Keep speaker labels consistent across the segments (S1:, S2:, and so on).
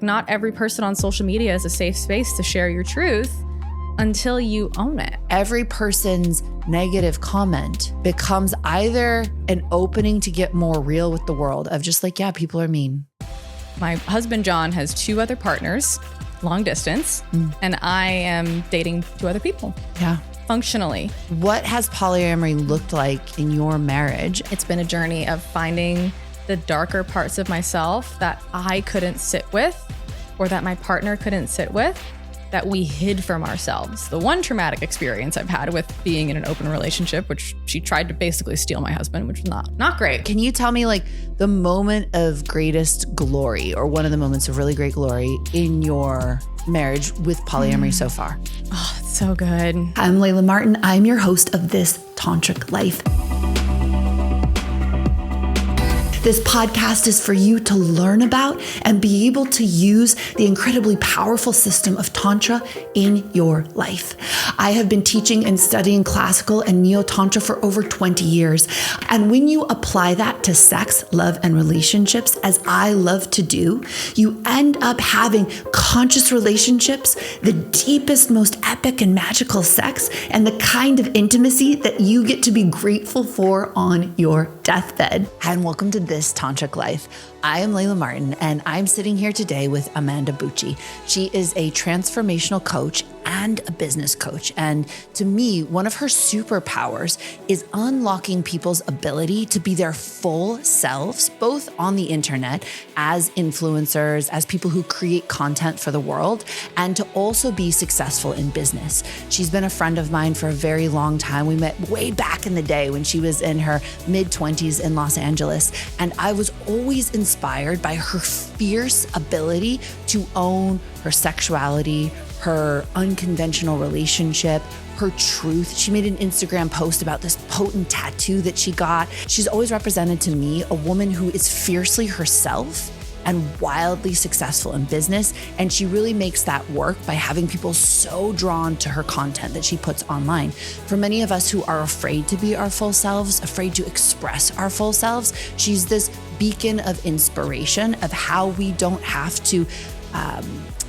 S1: Not every person on social media is a safe space to share your truth until you own it.
S2: Every person's negative comment becomes either an opening to get more real with the world of just like, yeah, people are mean.
S1: My husband, John, has 2 other partners, long distance, and I am dating 2 other people.
S2: Yeah.
S1: Functionally.
S2: What has polyamory looked like in your marriage?
S1: It's been a journey of finding the darker parts of myself that I couldn't sit with or that my partner couldn't sit with, that we hid from ourselves. The one traumatic experience I've had with being in an open relationship, which she tried to basically steal my husband, which was not great.
S2: Can you tell me like the moment of greatest glory or one of the moments of really great glory in your marriage with polyamory so far?
S1: Oh, it's so good.
S3: I'm Layla Martin. I'm your host of This Tantric Life. This podcast is for you to learn about and be able to use the incredibly powerful system of Tantra in your life. I have been teaching and studying classical and neo-Tantra for over 20 years. And when you apply that to sex, love, and relationships, as I love to do, you end up having conscious relationships, the deepest, most epic and magical sex, and the kind of intimacy that you get to be grateful for on your deathbed.
S2: And welcome to This Tantric Life. I am Layla Martin, and I'm sitting here today with Amanda Bucci. She is a transformational coach and a business coach. And to me, one of her superpowers is unlocking people's ability to be their full selves, both on the internet as influencers, as people who create content for the world, and to also be successful in business. She's been a friend of mine for a very long time. We met way back in the day when she was in her mid-20s in Los Angeles. And I was always inspired by her fierce ability to own her sexuality, her unconventional relationship, her truth. She made an Instagram post about this potent tattoo that she got. She's always represented to me a woman who is fiercely herself and wildly successful in business. And she really makes that work by having people so drawn to her content that she puts online. For many of us who are afraid to be our full selves, afraid to express our full selves, she's this beacon of inspiration of how we don't have to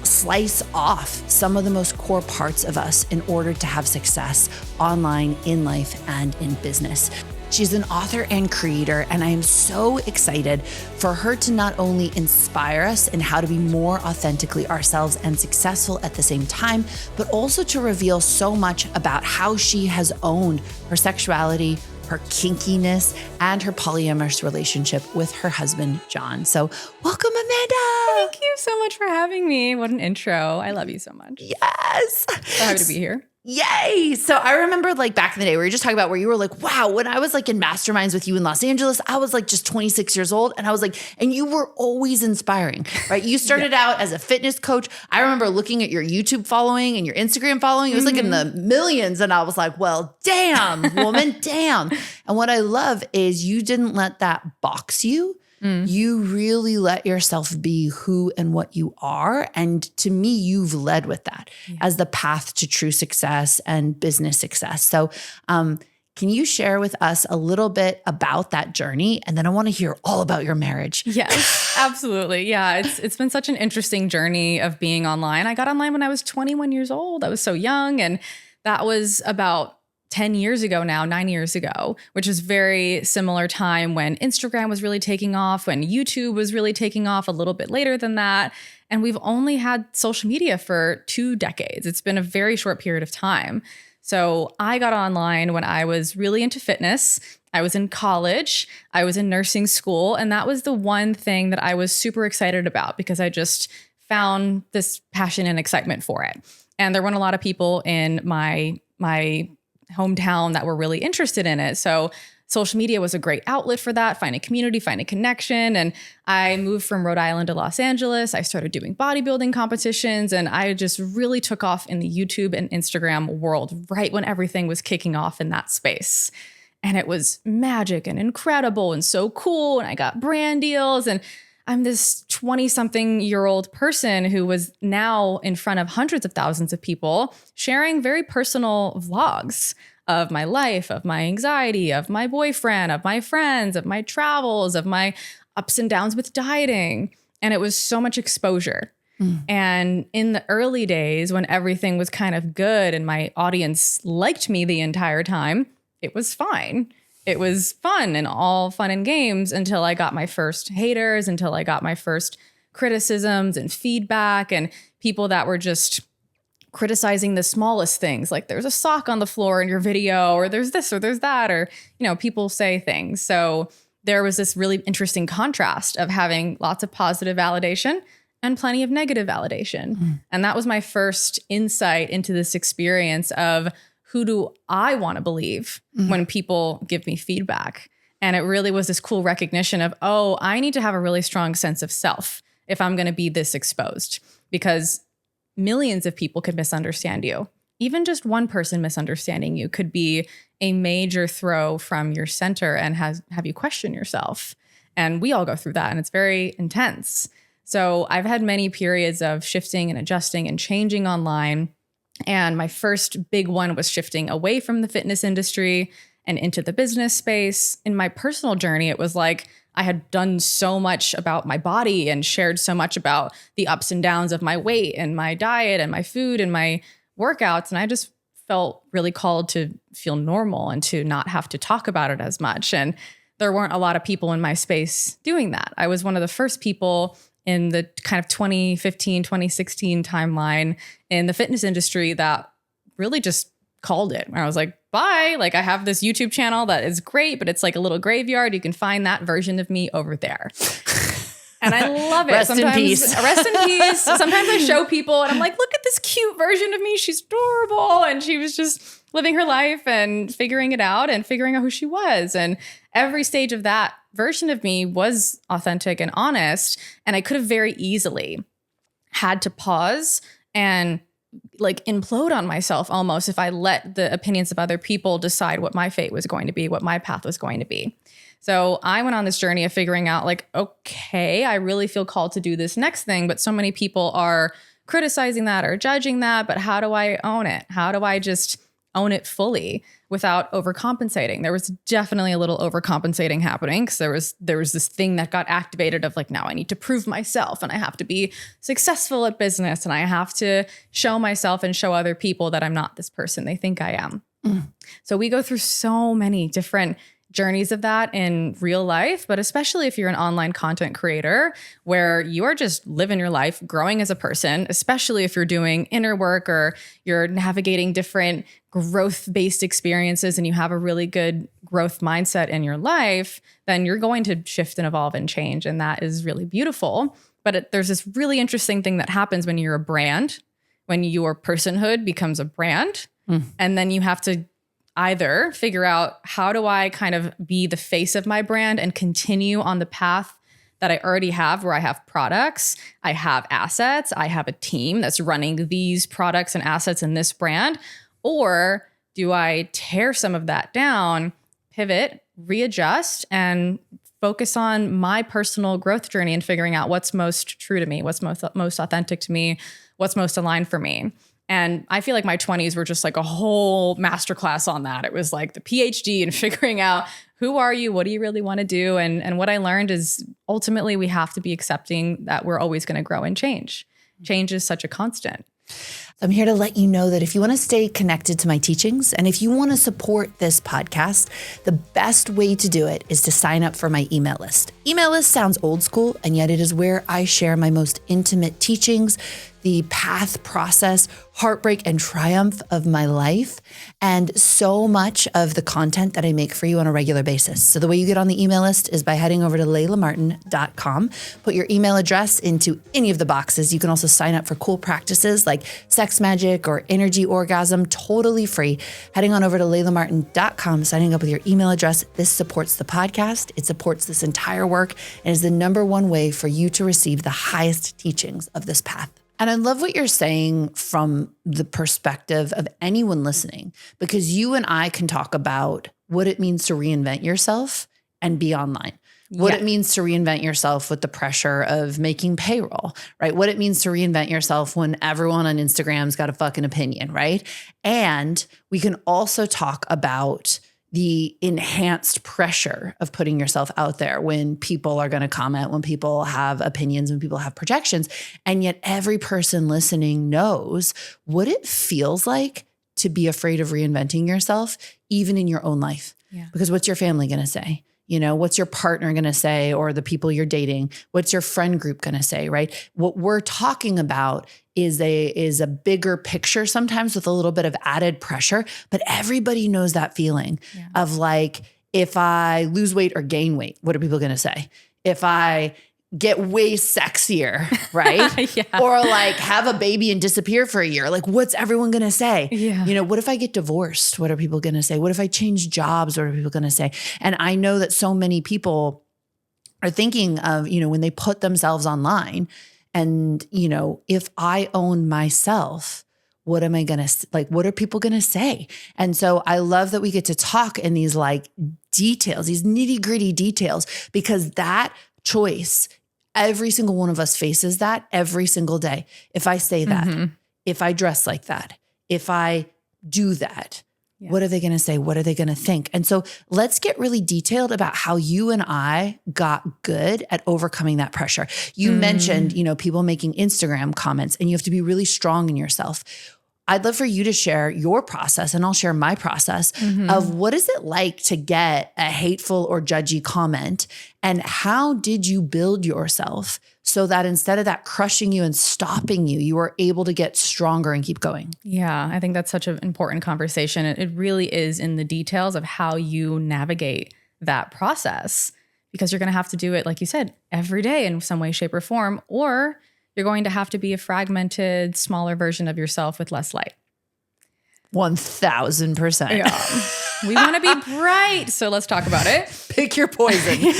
S2: slice off some of the most core parts of us in order to have success online, in life, and in business. She's an author and creator, and I am so excited for her to not only inspire us in how to be more authentically ourselves and successful at the same time, but also to reveal so much about how she has owned her sexuality, her kinkiness, and her polyamorous relationship with her husband, John. So welcome, Amanda.
S1: Thank you so much for having me. What an intro. I love you so much.
S2: Yes.
S1: So happy to be here.
S2: Yay. So I remember like back in the day, we were just talking about where you were like, wow, when I was like in masterminds with you in Los Angeles, I was like just 26 years old. And I was like, and you were always inspiring, right? You started out as a fitness coach. I remember looking at your YouTube following and your Instagram following. It was like in the millions. And I was like, well, damn, woman, damn. And what I love is you didn't let that box you. You really let yourself be who and what you are. And to me, you've led with that as the path to true success and business success. So can you share with us a little bit about that journey? And then I want to hear all about your marriage.
S1: Yes, absolutely. Yeah, it's been such an interesting journey of being online. I got online when I was 21 years old. I was so young. And that was about 10 years ago now, 9 years ago, which is very similar time when Instagram was really taking off, when YouTube was really taking off a little bit later than that. And we've only had social media for 2 decades. It's been a very short period of time. So I got online when I was really into fitness. I was in college, I was in nursing school, and that was the one thing that I was super excited about because I just found this passion and excitement for it. And there weren't a lot of people in my hometown that were really interested in it. So social media was a great outlet for that, find a community, find a connection. And I moved from Rhode Island to Los Angeles. I started doing bodybuilding competitions, and I just really took off in the YouTube and Instagram world right when everything was kicking off in that space. And it was magic and incredible and so cool. And I got brand deals, and I'm this 20-something-year-old person who was now in front of hundreds of thousands of people sharing very personal vlogs of my life, of my anxiety, of my boyfriend, of my friends, of my travels, of my ups and downs with dieting. And it was so much exposure. And in the early days when everything was kind of good and my audience liked me the entire time, it was fine. It was fun and all fun and games until I got my first haters, until I got my first criticisms and feedback and people that were just criticizing the smallest things, like there's a sock on the floor in your video, or there's this or there's that, or, people say things. So there was this really interesting contrast of having lots of positive validation and plenty of negative validation. And that was my first insight into this experience of who do I want to believe when people give me feedback? And it really was this cool recognition of, oh, I need to have a really strong sense of self if I'm going to be this exposed, because millions of people could misunderstand you. Even just one person misunderstanding you could be a major throw from your center and have you question yourself. And we all go through that, and it's very intense. So I've had many periods of shifting and adjusting and changing online. And my first big one was shifting away from the fitness industry and into the business space. In my personal journey, it was like I had done so much about my body and shared so much about the ups and downs of my weight and my diet and my food and my workouts. And I just felt really called to feel normal and to not have to talk about it as much. And there weren't a lot of people in my space doing that. I was one of the first people in the kind of 2015, 2016 timeline in the fitness industry that really just called it. Where I was like, bye. Like, I have this YouTube channel that is great, but it's like a little graveyard. You can find that version of me over there. And I love it.
S2: Rest in peace.
S1: Rest in peace. Sometimes I show people and I'm like, look at this cute version of me. She's adorable. And she was just living her life and figuring it out and figuring out who she was. And every stage of that version of me was authentic and honest. And I could have very easily had to pause and like implode on myself almost if I let the opinions of other people decide what my fate was going to be, what my path was going to be. So I went on this journey of figuring out like, okay, I really feel called to do this next thing, but so many people are criticizing that or judging that, but how do I own it? How do I just own it fully without overcompensating? There was definitely a little overcompensating happening because there was this thing that got activated of like, now I need to prove myself and I have to be successful at business and I have to show myself and show other people that I'm not this person they think I am. So we go through so many different journeys of that in real life, but especially if you're an online content creator where you are just living your life, growing as a person, especially if you're doing inner work or you're navigating different growth-based experiences and you have a really good growth mindset in your life, then you're going to shift and evolve and change. And that is really beautiful. But there's this really interesting thing that happens when you're a brand, when your personhood becomes a brand, and then you have to either figure out how do I kind of be the face of my brand and continue on the path that I already have where I have products, I have assets, I have a team that's running these products and assets in this brand, or do I tear some of that down, pivot, readjust, and focus on my personal growth journey and figuring out what's most true to me, what's most authentic to me, what's most aligned for me. And I feel like my 20s were just like a whole masterclass on that. It was like the PhD and figuring out who are you? What do you really want to do? And what I learned is ultimately we have to be accepting that we're always going to grow and change. Change is such a constant.
S2: I'm here to let you know that if you want to stay connected to my teachings and if you want to support this podcast, the best way to do it is to sign up for my email list. Email list sounds old school, and yet it is where I share my most intimate teachings, the path, process, heartbreak, and triumph of my life, and so much of the content that I make for you on a regular basis. So the way you get on the email list is by heading over to laylamartin.com, put your email address into any of the boxes. You can also sign up for cool practices like sex magic or energy orgasm, totally free. Heading on over to laylamartin.com, signing up with your email address. This supports the podcast. It supports this entire work and is the number one way for you to receive the highest teachings of this path. And I love what you're saying from the perspective of anyone listening, because you and I can talk about what it means to reinvent yourself and be online. What it means to reinvent yourself with the pressure of making payroll, right? What it means to reinvent yourself when everyone on Instagram's got a fucking opinion, right? And we can also talk about the enhanced pressure of putting yourself out there when people are going to comment, when people have opinions, when people have projections. And yet every person listening knows what it feels like to be afraid of reinventing yourself, even in your own life.
S1: Yeah.
S2: Because what's your family going to say? What's your partner going to say, or the people you're dating? What's your friend group going to say, right? What we're talking about is a bigger picture, sometimes with a little bit of added pressure, but everybody knows that feeling of like, if I lose weight or gain weight, what are people going to say? If I get way sexier, right? Or like have a baby and disappear for a year, like what's everyone going to say? What if I get divorced? What are people going to say? What if I change jobs? What are people going to say? And I know that so many people are thinking of, when they put themselves online and, if I own myself, what am I going to, like, what are people going to say? And so I love that we get to talk in these like details, these nitty gritty details, because that choice, every single one of us faces that every single day. If I say that, if I dress like that, if I do that, what are they going to say? What are they going to think? And so let's get really detailed about how you and I got good at overcoming that pressure. You mentioned, people making Instagram comments, and you have to be really strong in yourself. I'd love for you to share your process, and I'll share my process of what is it like to get a hateful or judgy comment, and how did you build yourself so that instead of that crushing you and stopping you, you were able to get stronger and keep going?
S1: Yeah, I think that's such an important conversation. It really is in the details of how you navigate that process, because you're going to have to do it, like you said, every day in some way, shape, or form, or you're going to have to be a fragmented, smaller version of yourself with less light.
S2: 1000%.
S1: Yeah. We want to be bright. So let's talk about it.
S2: Pick your poison.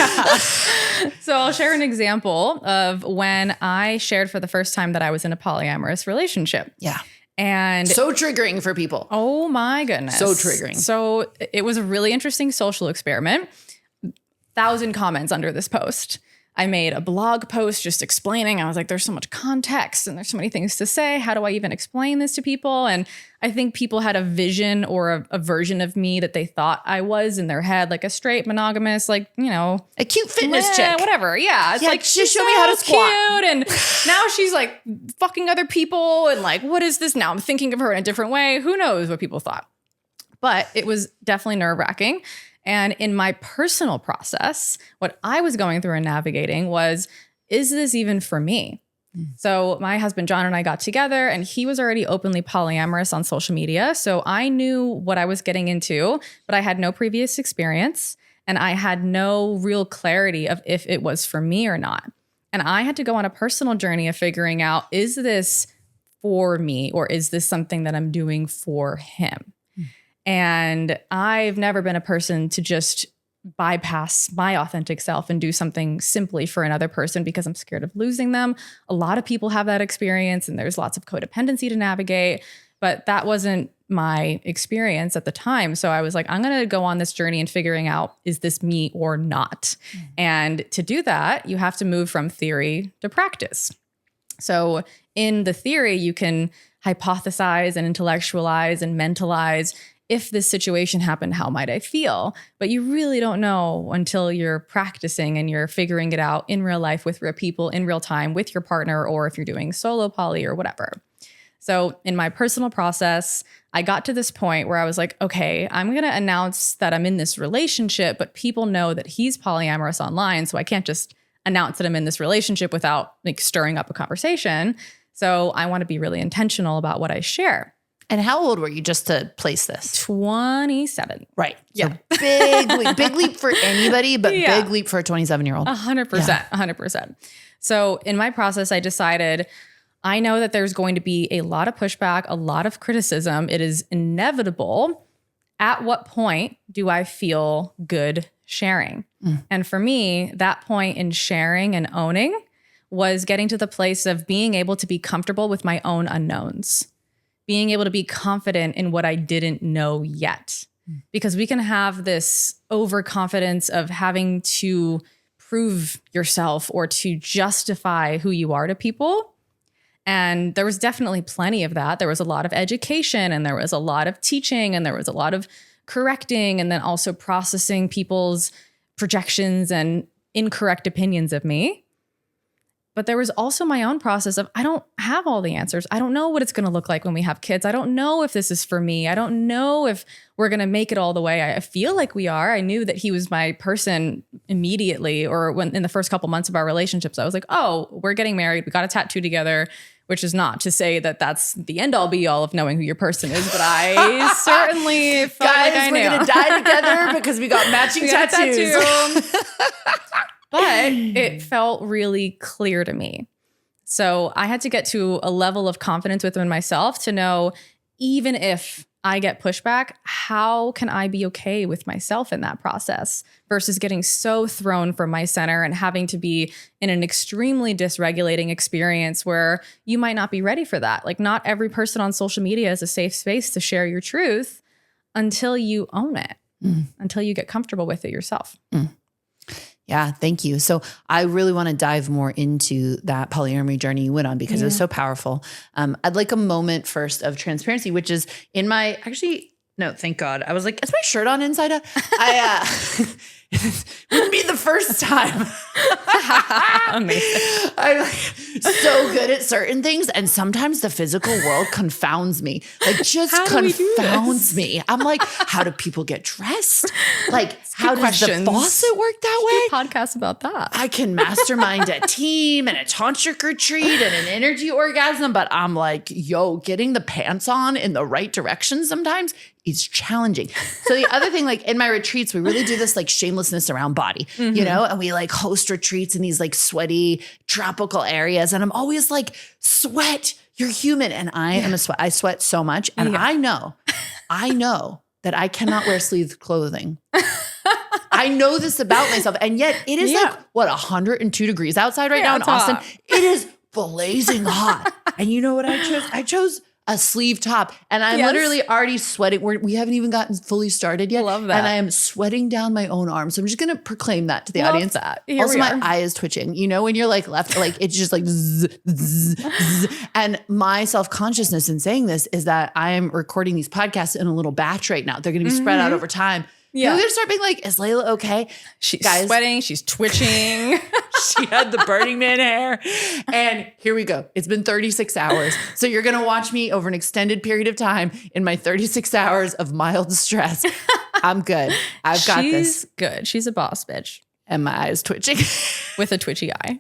S1: So I'll share an example of when I shared for the first time that I was in a polyamorous relationship.
S2: Yeah.
S1: And
S2: so triggering for people.
S1: Oh my goodness.
S2: So triggering.
S1: So it was a really interesting social experiment. 1,000 comments under this post. I made a blog post just explaining. I was like, there's so much context and there's so many things to say. How do I even explain this to people? And I think people had a vision or a version of me that they thought I was in their head, like a straight monogamous, like,
S2: a cute fitness chick.
S1: Whatever. Yeah. It's like,
S2: just show me how to squat.
S1: Cute. And now she's like fucking other people. And like, what is this now? I'm thinking of her in a different way. Who knows what people thought? But it was definitely nerve-wracking. And in my personal process, what I was going through and navigating was, is this even for me? So my husband, John, and I got together, and he was already openly polyamorous on social media. So I knew what I was getting into, but I had no previous experience, and I had no real clarity of if it was for me or not. And I had to go on a personal journey of figuring out, is this for me, or is this something that I'm doing for him? And I've never been a person to just bypass my authentic self and do something simply for another person because I'm scared of losing them. A lot of people have that experience, and there's lots of codependency to navigate, but that wasn't my experience at the time. So I was like, I'm going to go on this journey and figuring out, is this me or not? And to do that, you have to move from theory to practice. So in the theory, you can hypothesize and intellectualize and mentalize. If this situation happened, how might I feel? But you really don't know until you're practicing and you're figuring it out in real life with real people in real time with your partner, or if you're doing solo poly or whatever. So in my personal process, I got to this point where I was like, okay, I'm going to announce that I'm in this relationship, but people know that he's polyamorous online. So I can't just announce that I'm in this relationship without like stirring up a conversation. So I want to be really intentional about what I share.
S2: And how old were you, just to place this?
S1: 27.
S2: Right.
S1: Yeah.
S2: So big leap for anybody, but big leap for a 27-year-old.
S1: 100%. 100%. So in my process, I decided, I know that there's going to be a lot of pushback, a lot of criticism. It is inevitable. At what point do I feel good sharing? And for me, that point in sharing and owning was getting to the place of being able to be comfortable with my own unknowns. Being able to be confident in what I didn't know yet. Because we can have this overconfidence of having to prove yourself or to justify who you are to people. And there was definitely plenty of that. There was a lot of education, and there was a lot of teaching, and there was a lot of correcting and then also processing people's projections and incorrect opinions of me. But there was also my own process of, I don't have all the answers. I don't know what it's going to look like when we have kids. I don't know if this is for me. I don't know if we're going to make it all the way. I feel like we are. I knew that he was my person immediately, or when in the first couple months of our relationships, I was like, oh, we're getting married. We got a tattoo together, which is not to say that that's the end all be all of knowing who your person is. But I certainly felt like I knew.
S2: Guys, we're going to die together because we got matching tattoos.
S1: But it felt really clear to me. So I had to get to a level of confidence within myself to know, even if I get pushback, how can I be okay with myself in that process versus getting so thrown from my center and having to be in an extremely dysregulating experience where you might not be ready for that. Like, not every person on social media is a safe space to share your truth until you own it, until you get comfortable with it yourself.
S2: Yeah, thank you. So I really want to dive more into that polyamory journey you went on because it was so powerful. I'd like a moment first of transparency, which is in my, no, thank God. I was like, is my shirt on inside out? It wouldn't be the first time.
S1: Amazing.
S2: I'm like so good at certain things. And sometimes the physical world confounds me. Like, just confounds me. I'm like, how do people get dressed? Like, how does the faucet work that way?
S1: Podcast about that.
S2: I can mastermind a team and a tantric retreat and an energy orgasm, but I'm like, yo, getting the pants on in the right direction sometimes is challenging. So the other thing, like in my retreats, we really do this like shamelessness around body, you know, and we like host retreats in these like sweaty tropical areas. And I'm always like, sweat, you're human. And I am I sweat so much. And I know that I cannot wear sleeved clothing. I know this about myself. And yet it is like, what, 102 degrees outside right now in Austin? It is blazing hot. And you know what I chose? I chose a sleeve top. And I'm literally already sweating. We haven't even gotten fully started yet.
S1: Love that.
S2: And I am sweating down my own arms. So I'm just going to proclaim that to the audience.
S1: That.
S2: Also, my eye is twitching. You know, when you're like left, like it's just like zzz, zzz, zzz. And my self-consciousness in saying this is that I am recording these podcasts in a little batch right now. They're going to be spread out over time. Yeah. We're going to start being like, is Layla okay?
S1: She's sweating. She's twitching.
S2: She had the Burning Man hair. And here we go. It's been 36 hours. So you're going to watch me over an extended period of time in my 36 hours of mild stress. I'm good. I've got this.
S1: She's good. She's a boss bitch.
S2: And my eye is twitching.
S1: With a twitchy eye.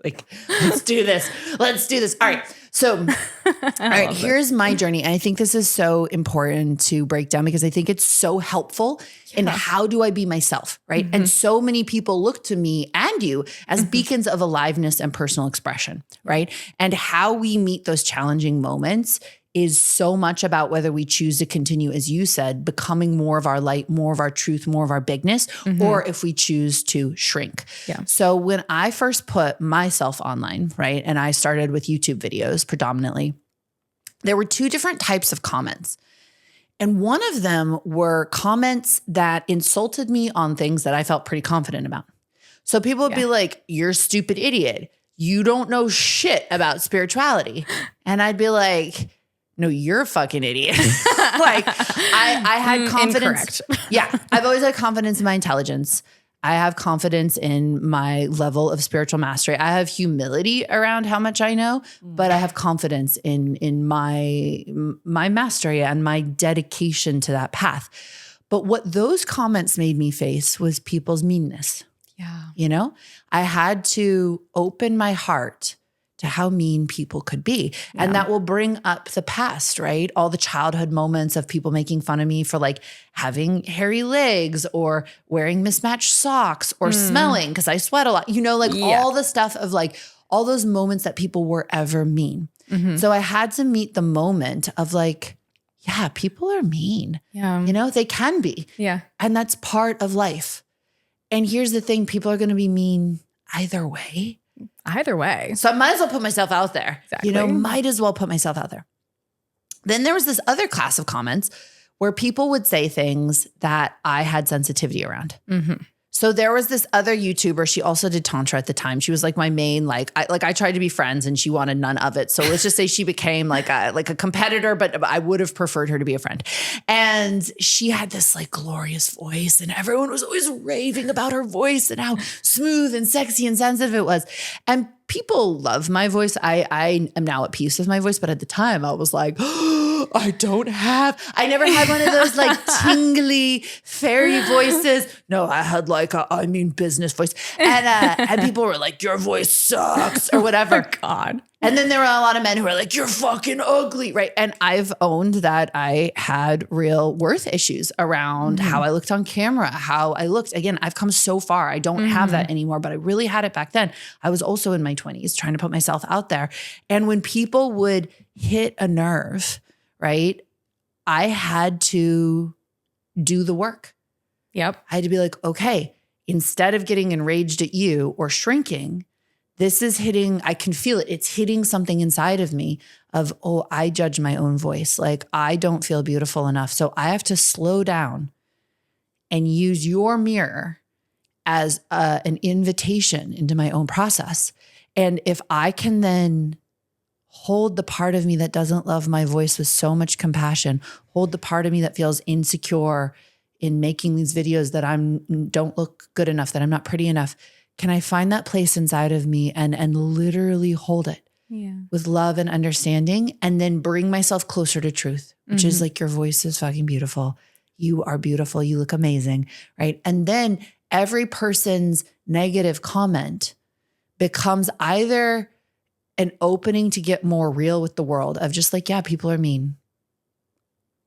S2: Like, let's do this. Let's do this. All right. So, all right, here's my journey. And I think this is so important to break down because I think it's so helpful in how do I be myself, right? And so many people look to me and you as beacons of aliveness and personal expression, right? And how we meet those challenging moments is so much about whether we choose to continue, as you said, becoming more of our light, more of our truth, more of our bigness, or if we choose to shrink. Yeah. So when I first put myself online, right, and I started with YouTube videos predominantly, there were two different types of comments. And one of them were comments that insulted me on things that I felt pretty confident about. So people would be like, you're a stupid idiot. You don't know shit about spirituality. And I'd be like, no, you're a fucking idiot. Like I had confidence.
S1: Incorrect.
S2: Yeah. I've always had confidence in my intelligence. I have confidence in my level of spiritual mastery. I have humility around how much I know, but I have confidence in my mastery and my dedication to that path. But what those comments made me face was people's meanness.
S1: Yeah.
S2: You know, I had to open my heart to how mean people could be. Yeah. And that will bring up the past, right? All the childhood moments of people making fun of me for like having hairy legs or wearing mismatched socks or smelling because I sweat a lot, you know, like all the stuff of like all those moments that people were ever mean. So I had to meet the moment of like, yeah, people are mean. Yeah. You know, they can be.
S1: Yeah.
S2: And that's part of life. And here's the thing, people are going to be mean either way.
S1: Either way.
S2: So I might as well put myself out there.
S1: Exactly.
S2: You know, might as well put myself out there. Then there was this other class of comments where people would say things that I had sensitivity around. So there was this other YouTuber. She also did Tantra at the time. She was like my main, I tried to be friends and she wanted none of it. So let's just say she became like a competitor, but I would have preferred her to be a friend. And she had this like glorious voice and everyone was always raving about her voice and how smooth and sexy and sensitive it was. And people love my voice. I am now at peace with my voice, but at the time I was like, I never had one of those like tingly fairy voices. No, I had like business voice. And people were like, your voice sucks or whatever.
S1: Oh, God.
S2: And then there were a lot of men who were like, you're fucking ugly, right? And I've owned that I had real worth issues around how I looked on camera, how I looked. Again, I've come so far. I don't have that anymore, but I really had it back then. I was also in my 20s trying to put myself out there. And when people would hit a nerve, right, I had to do the work.
S1: Yep.
S2: I had to be like, okay, instead of getting enraged at you or shrinking, this is hitting, I can feel it. It's hitting something inside of me of, oh, I judge my own voice. Like I don't feel beautiful enough. So I have to slow down and use your mirror as an invitation into my own process. And if I can then hold the part of me that doesn't love my voice with so much compassion, hold the part of me that feels insecure in making these videos that don't look good enough, that I'm not pretty enough, can I find that place inside of me and literally hold it with love and understanding and then bring myself closer to truth, which is like, your voice is fucking beautiful. You are beautiful. You look amazing, right? And then every person's negative comment becomes either an opening to get more real with the world of just like, yeah, people are mean.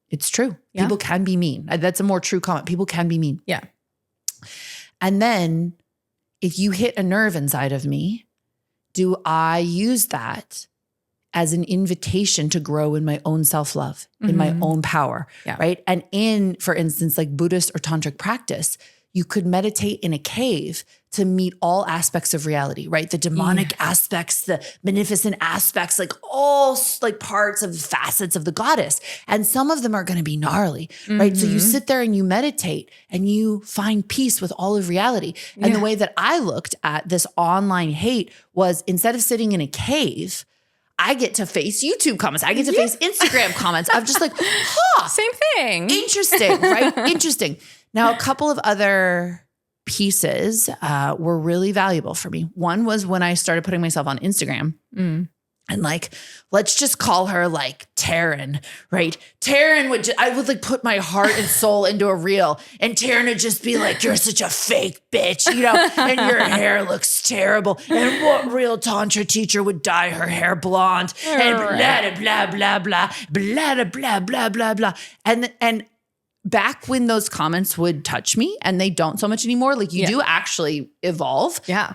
S2: It's true.
S1: Yeah.
S2: People can be mean. That's a more true comment. People can be mean.
S1: Yeah.
S2: And then if you hit a nerve inside of me, do I use that as an invitation to grow in my own self-love, in my own power, right? And in, for instance, like Buddhist or Tantric practice, you could meditate in a cave to meet all aspects of reality, right? The demonic aspects, the beneficent aspects, like all like parts of facets of the goddess. And some of them are going to be gnarly, right? So you sit there and you meditate and you find peace with all of reality. And the way that I looked at this online hate was, instead of sitting in a cave, I get to face YouTube comments. I get to face Instagram comments. I'm just like,
S1: same thing.
S2: Interesting, right? Interesting. Now, a couple of other pieces were really valuable for me. One was when I started putting myself on Instagram and like, let's just call her like Taryn, right? Taryn I would like put my heart and soul into a reel and Taryn would just be like, you're such a fake bitch, you know, and your hair looks terrible. And what real Tantra teacher would dye her hair blonde and blah, blah, blah, blah, blah, blah, blah, blah, blah. And back when those comments would touch me, and they don't so much anymore, like you do actually evolve.
S1: Yeah.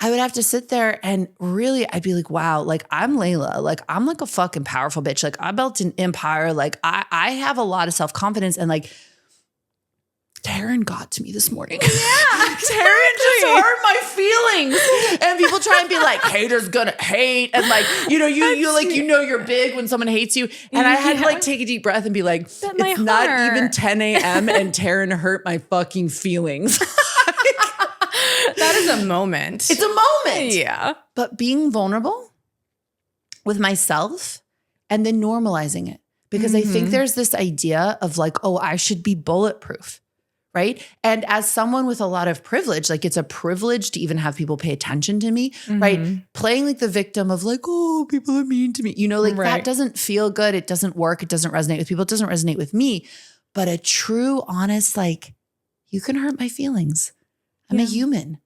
S2: I would have to sit there and really, I'd be like, wow, like I'm Layla, like I'm like a fucking powerful bitch. Like I built an empire. Like I have a lot of self-confidence, and like Taryn got to me this morning. Yeah. Taryn just hurt my feelings. And people try and be like, haters gonna hate. And like, you know, you like, you know, you're big when someone hates you. And I had to like take a deep breath and be like, it's not even 10 a.m. and Taryn hurt my fucking feelings.
S1: That is a moment.
S2: It's a moment.
S1: Yeah.
S2: But being vulnerable with myself and then normalizing it. Because I think there's this idea of like, oh, I should be bulletproof. Right. And as someone with a lot of privilege, like it's a privilege to even have people pay attention to me, right? Playing like the victim of like, oh, people are mean to me, you know, like that doesn't feel good. It doesn't work. It doesn't resonate with people. It doesn't resonate with me. But a true, honest, like, you can hurt my feelings. I'm a human.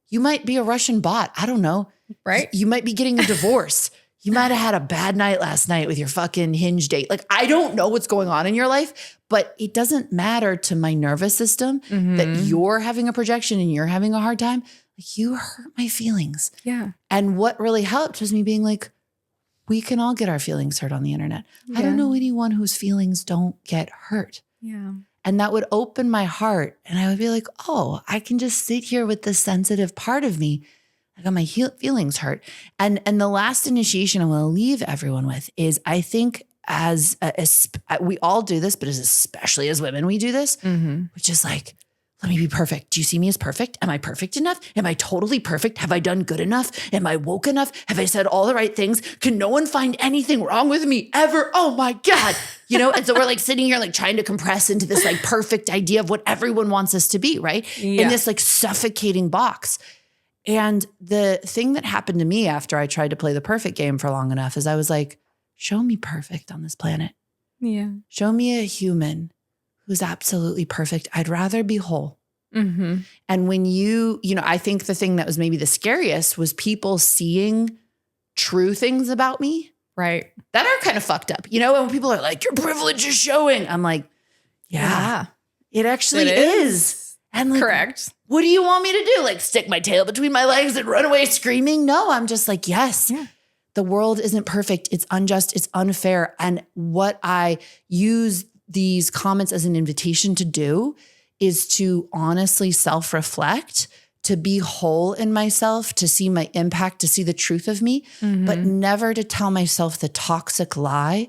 S2: You might be a Russian bot. I don't know. Right. You might be getting a divorce. You might have had a bad night last night with your fucking Hinge date. Like, I don't know what's going on in your life, but it doesn't matter to my nervous system that you're having a projection and you're having a hard time. Like, you hurt my feelings.
S1: Yeah.
S2: And what really helped was me being like, we can all get our feelings hurt on the internet. I don't know anyone whose feelings don't get hurt.
S1: Yeah.
S2: And that would open my heart. And I would be like, oh, I can just sit here with this sensitive part of me. I got my feelings hurt. And the last initiation I want to leave everyone with is, I think we all do this, but especially as women, we do this, which is like, let me be perfect. Do you see me as perfect? Am I perfect enough? Am I totally perfect? Have I done good enough? Am I woke enough? Have I said all the right things? Can no one find anything wrong with me ever? Oh my God. And so we're like sitting here, like trying to compress into this like perfect idea of what everyone wants us to be, right?
S1: Yeah.
S2: In this like suffocating box. And the thing that happened to me after I tried to play the perfect game for long enough is I was like, show me perfect on this planet.
S1: Yeah.
S2: Show me a human who's absolutely perfect. I'd rather be whole.
S1: Mm-hmm.
S2: And when I think the thing that was maybe the scariest was people seeing true things about me.
S1: Right.
S2: That are kind of fucked up. When people are like, your privilege is showing. I'm like, yeah. It actually is. And like,
S1: correct.
S2: What do you want me to do? Like stick my tail between my legs and run away screaming? No, I'm just like, yes.
S1: Yeah.
S2: The world isn't perfect. It's unjust. It's unfair. And what I use these comments as an invitation to do is to honestly self-reflect, to be whole in myself, to see my impact, to see the truth of me, but never to tell myself the toxic lie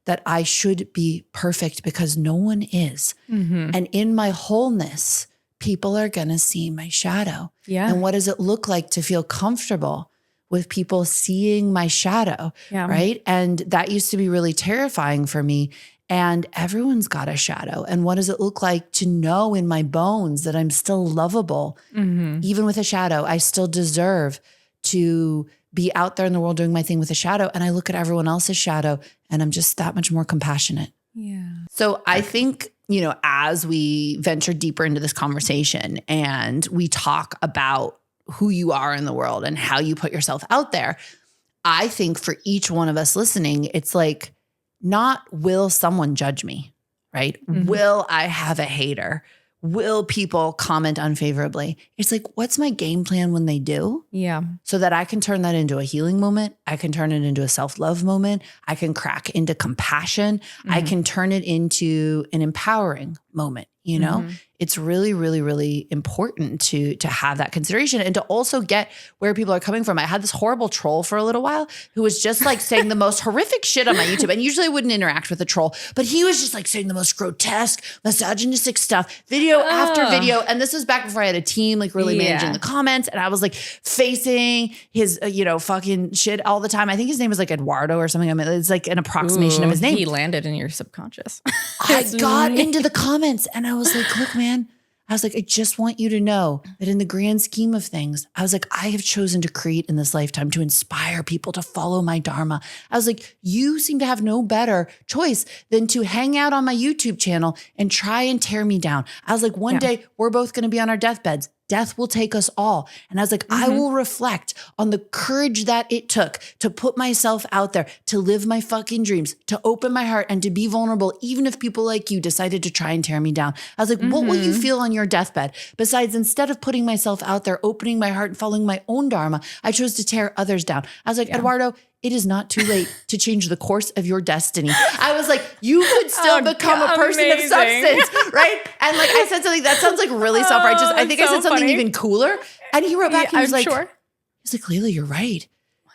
S2: that I should be perfect because no one is. And in my wholeness, people are going to see my shadow.
S1: Yeah.
S2: And what does it look like to feel comfortable with people seeing my shadow, right? And that used to be really terrifying for me. And everyone's got a shadow. And what does it look like to know in my bones that I'm still lovable, even with a shadow? I still deserve to be out there in the world doing my thing with a shadow. And I look at everyone else's shadow and I'm just that much more compassionate.
S1: Yeah.
S2: So I think, as we venture deeper into this conversation and we talk about who you are in the world and how you put yourself out there, I think for each one of us listening, it's like, not will someone judge me, right? Will I have a hater? Will people comment unfavorably? It's like, what's my game plan when they do?
S1: Yeah.
S2: So that I can turn that into a healing moment. I can turn it into a self-love moment. I can crack into compassion. I can turn it into an empowering moment. It's really, really, really important to have that consideration and to also get where people are coming from. I had this horrible troll for a little while who was just like saying the most horrific shit on my YouTube. And usually I wouldn't interact with a troll, but he was just like saying the most grotesque, misogynistic stuff, video after video. And this was back before I had a team, like really managing the comments. And I was like facing his, fucking shit all the time. I think his name was like Eduardo or something. I mean, it's like an approximation of his name.
S1: He landed in your subconscious.
S2: I got into the comments and I was like, look, man, I was like, I just want you to know that in the grand scheme of things, I was like, I have chosen to create in this lifetime to inspire people to follow my dharma. I was like, you seem to have no better choice than to hang out on my YouTube channel and try and tear me down. I was like, one day we're both going to be on our deathbeds. Death will take us all. And I was like, I will reflect on the courage that it took to put myself out there, to live my fucking dreams, to open my heart and to be vulnerable, even if people like you decided to try and tear me down. I was like, what will you feel on your deathbed? Besides, instead of putting myself out there, opening my heart and following my own dharma, I chose to tear others down. I was like, Eduardo, it is not too late to change the course of your destiny. I was like, you could still become a person of substance, right? And like I said something that sounds like really self-righteous. I think I said something even cooler. And he wrote back, he was like, he's like, Layla, you're right.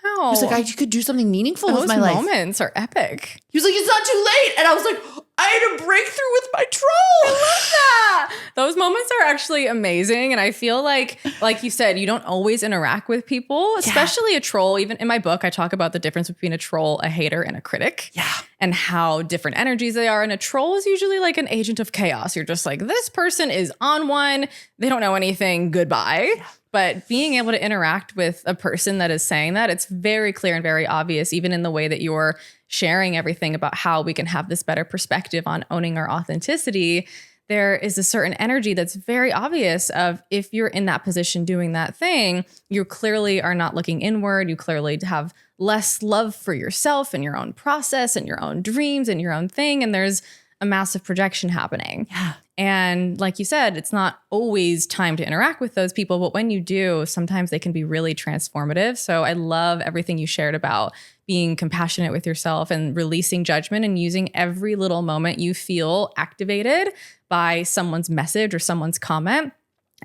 S1: Wow.
S2: He was like, I could do something meaningful with my life.
S1: Those moments are epic.
S2: He was like, it's not too late. And I was like, I had a breakthrough with my troll.
S1: I love that. Those moments are actually amazing. And I feel like you said, you don't always interact with people, especially a troll. Even in my book, I talk about the difference between a troll, a hater, and a critic.
S2: Yeah.
S1: And how different energies they are. And a troll is usually like an agent of chaos. You're just like, this person is on one. They don't know anything. Goodbye. Yeah. But being able to interact with a person that is saying that, it's very clear and very obvious, even in the way that you're sharing everything about how we can have this better perspective on owning our authenticity. There is a certain energy that's very obvious of if you're in that position doing that thing, you clearly are not looking inward. You clearly have less love for yourself and your own process and your own dreams and your own thing. And there's a massive projection happening.
S2: Yeah.
S1: And like you said, it's not always time to interact with those people, but when you do, sometimes they can be really transformative. So I love everything you shared about being compassionate with yourself and releasing judgment and using every little moment you feel activated by someone's message or someone's comment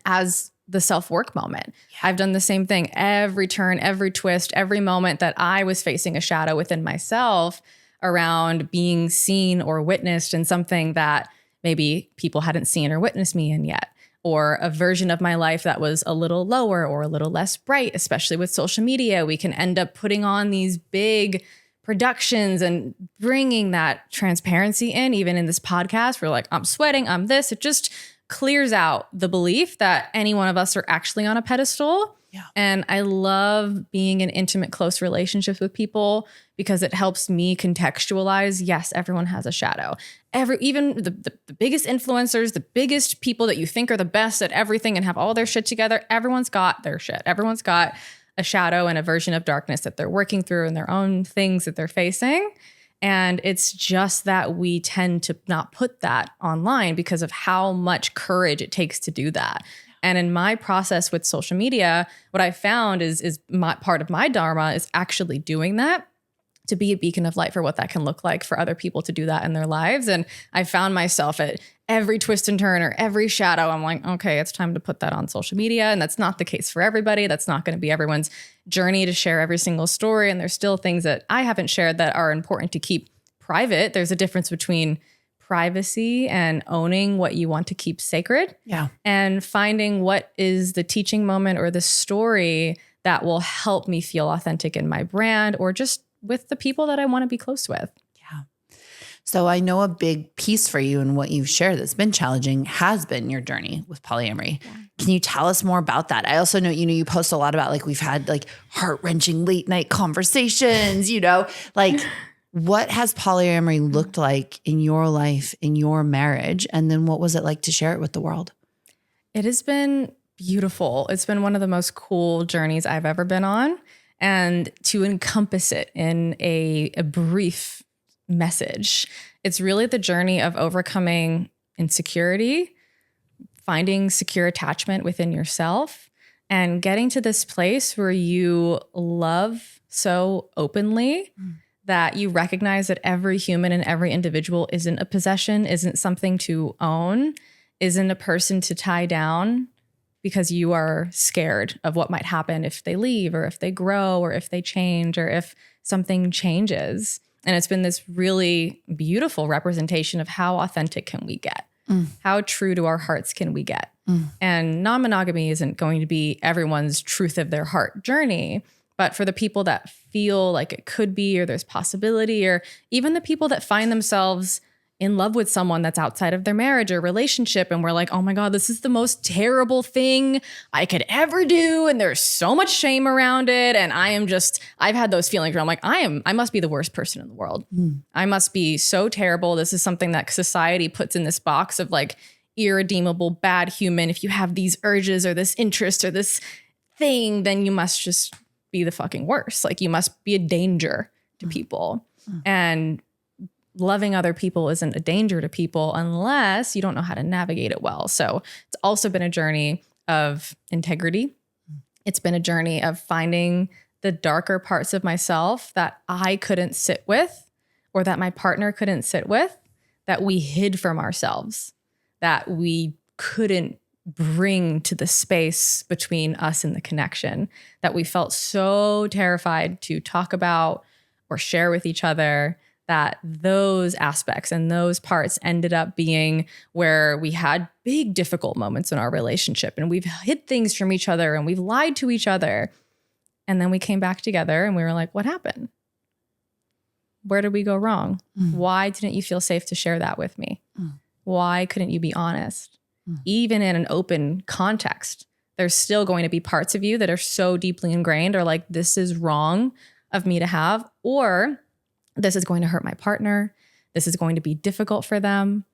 S1: as the self-work moment. Yeah. I've done the same thing. Every turn, every twist, every moment that I was facing a shadow within myself around being seen or witnessed in something that maybe people hadn't seen or witnessed me in yet, or a version of my life that was a little lower or a little less bright, especially with social media. We can end up putting on these big productions and bringing that transparency in, even in this podcast. We're like, I'm sweating, I'm this. It just clears out the belief that any one of us are actually on a pedestal.
S2: Yeah.
S1: And I love being in intimate, close relationships with people because it helps me contextualize. Yes, everyone has a shadow. Even the biggest influencers, the biggest people that you think are the best at everything and have all their shit together, everyone's got their shit. Everyone's got a shadow and a version of darkness that they're working through and their own things that they're facing. And it's just that we tend to not put that online because of how much courage it takes to do that. And in my process with social media, what I found is my part of my dharma is actually doing that, to be a beacon of light for what that can look like for other people to do that in their lives. And I found myself at every twist and turn or every shadow, I'm like, okay, it's time to put that on social media. And that's not the case for everybody. That's not going to be everyone's journey to share every single story. And there's still things that I haven't shared that are important to keep private. There's a difference between privacy and owning what you want to keep sacred.
S2: Yeah.
S1: And finding what is the teaching moment or the story that will help me feel authentic in my brand or just with the people that I want to be close with.
S2: Yeah. So I know a big piece for you and what you've shared that's been challenging has been your journey with polyamory. Yeah. Can you tell us more about that? I also know, you post a lot about like, we've had like heart-wrenching late night conversations, like what has polyamory looked like in your life, in your marriage? And then what was it like to share it with the world?
S1: It has been beautiful. It's been one of the most cool journeys I've ever been on. And to encompass it in a brief message, it's really the journey of overcoming insecurity, finding secure attachment within yourself, and getting to this place where you love so openly that you recognize that every human and every individual isn't a possession, isn't something to own, isn't a person to tie down, because you are scared of what might happen if they leave or if they grow or if they change or if something changes. And it's been this really beautiful representation of how authentic can we get? How true to our hearts can we get? And non-monogamy isn't going to be everyone's truth of their heart journey, but for the people that feel like it could be, or there's possibility, or even the people that find themselves in love with someone that's outside of their marriage or relationship. And we're like, oh my God, this is the most terrible thing I could ever do. And there's so much shame around it. And I've had those feelings where I'm like, I must be the worst person in the world. I must be so terrible. This is something that society puts in this box of like irredeemable, bad human. If you have these urges or this interest or this thing, then you must just be the fucking worst. Like you must be a danger to people. And loving other people isn't a danger to people unless you don't know how to navigate it well. So it's also been a journey of integrity. It's been a journey of finding the darker parts of myself that I couldn't sit with, or that my partner couldn't sit with, that we hid from ourselves, that we couldn't bring to the space between us and the connection, that we felt so terrified to talk about or share with each other, that those aspects and those parts ended up being where we had big, difficult moments in our relationship, and we've hid things from each other and we've lied to each other. And then we came back together and we were like, what happened? Where did we go wrong? Why didn't you feel safe to share that with me? Why couldn't you be honest? Even in an open context, there's still going to be parts of you that are so deeply ingrained, or like, this is wrong of me to have, or this is going to hurt my partner. This is going to be difficult for them.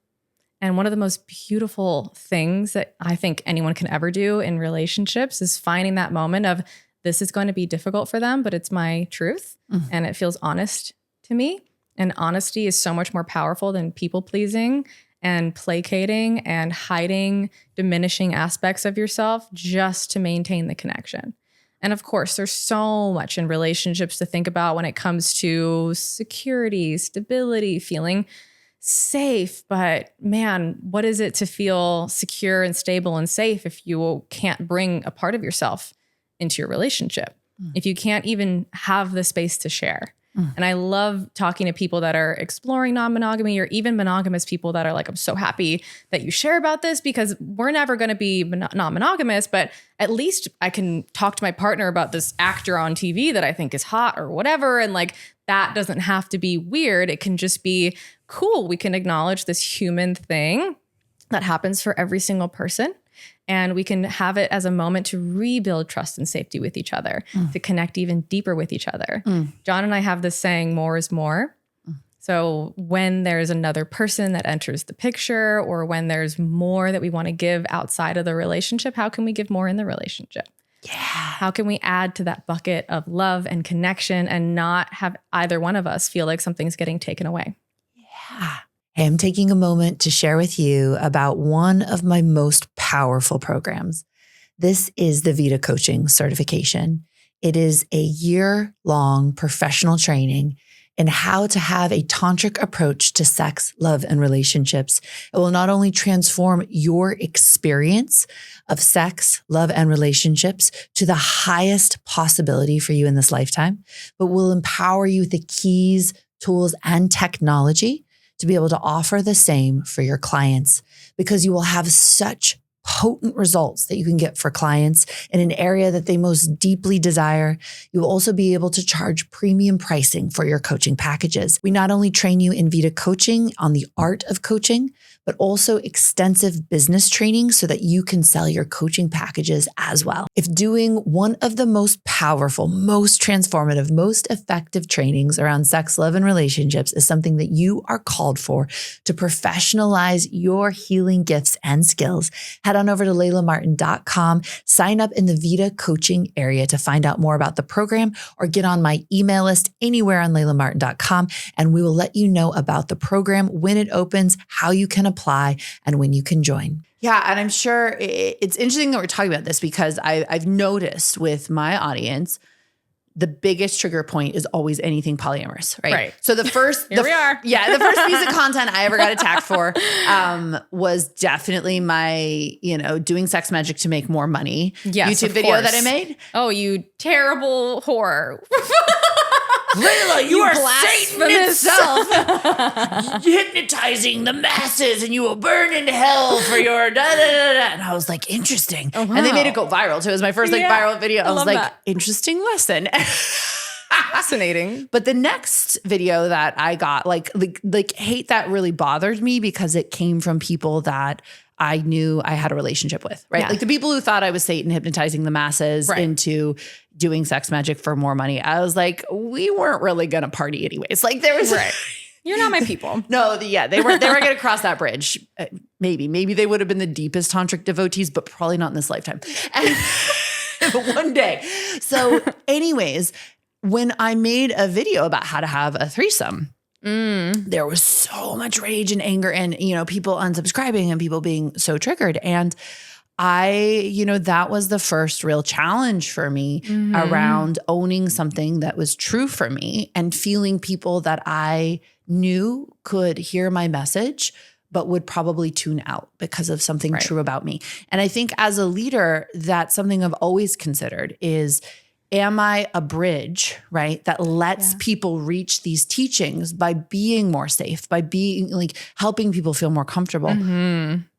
S1: And one of the most beautiful things that I think anyone can ever do in relationships is finding that moment of, this is going to be difficult for them, but it's my truth and it feels honest to me. And honesty is so much more powerful than people pleasing and placating and hiding diminishing aspects of yourself just to maintain the connection. And of course, there's so much in relationships to think about when it comes to security, stability, feeling safe. But man, what is it to feel secure and stable and safe if you can't bring a part of yourself into your relationship? if you can't even have the space to share. And I love talking to people that are exploring non-monogamy or even monogamous people that are like, I'm so happy that you share about this because we're never going to be non-monogamous, but at least I can talk to my partner about this actor on TV that I think is hot or whatever. And like, that doesn't have to be weird. It can just be cool. We can acknowledge this human thing that happens for every single person. And we can have it as a moment to rebuild trust and safety with each other, to connect even deeper with each other. John and I have this saying, more is more. So when there's another person that enters the picture, or when there's more that we want to give outside of the relationship, how can we give more in the relationship?
S2: Yeah.
S1: How can we add to that bucket of love and connection and not have either one of us feel like something's getting taken away?
S2: Yeah. Hey, I'm taking a moment to share with you about one of my most powerful programs. This is the VITA coaching certification. It is a year-long professional training in how to have a tantric approach to sex, love, and relationships. It will not only transform your experience of sex, love, and relationships to the highest possibility for you in this lifetime, but will empower you with the keys, tools, and technology to be able to offer the same for your clients, because you will have such potent results that you can get for clients in an area that they most deeply desire. You will also be able to charge premium pricing for your coaching packages. We not only train you in VITA coaching on the art of coaching, but also extensive business training so that you can sell your coaching packages as well. If doing one of the most powerful, most transformative, most effective trainings around sex, love, and relationships is something that you are called for to professionalize your healing gifts and skills, head on over to laylamartin.com, sign up in the VITA coaching area to find out more about the program, or get on my email list anywhere on laylamartin.com, and we will let you know about the program, when it opens, how you can apply, and when you can join.
S3: Yeah. And I'm sure it's interesting that we're talking about this, because I've noticed with my audience, the biggest trigger point is always anything polyamorous, right? So the first,
S1: we are.
S3: Yeah. The first piece of content I ever got attacked for was definitely my, doing sex magic to make more money.
S1: Yes,
S3: YouTube video that I made.
S1: Oh, you terrible whore.
S3: Layla, you are Satan
S1: blasphemous.
S3: itself, hypnotizing the masses, and you will burn in hell for your da-da-da-da. And I was like, interesting.
S1: Oh, wow.
S3: And they made it go viral. So it was my first viral video. I was
S1: love
S3: like,
S1: that.
S3: interesting lesson.
S1: Fascinating.
S3: But the next video that I got, like hate that really bothered me, because it came from people that I knew I had a relationship with, right?
S1: Yeah.
S3: Like the people who thought I was Satan hypnotizing the masses into doing sex magic for more money. I was like, we weren't really going to party anyways. Like there was
S1: You're not my people.
S3: No, they were going to cross that bridge. Maybe they would have been the deepest tantric devotees, but probably not in this lifetime. But one day. So anyways, when I made a video about how to have a threesome, there was so much rage and anger, and, people unsubscribing and people being so triggered. And that was the first real challenge for me around owning something that was true for me and feeling people that I knew could hear my message, but would probably tune out because of something true about me. And I think as a leader, that's something I've always considered is, am I a bridge, right, that lets people reach these teachings by being more safe, by being like helping people feel more comfortable?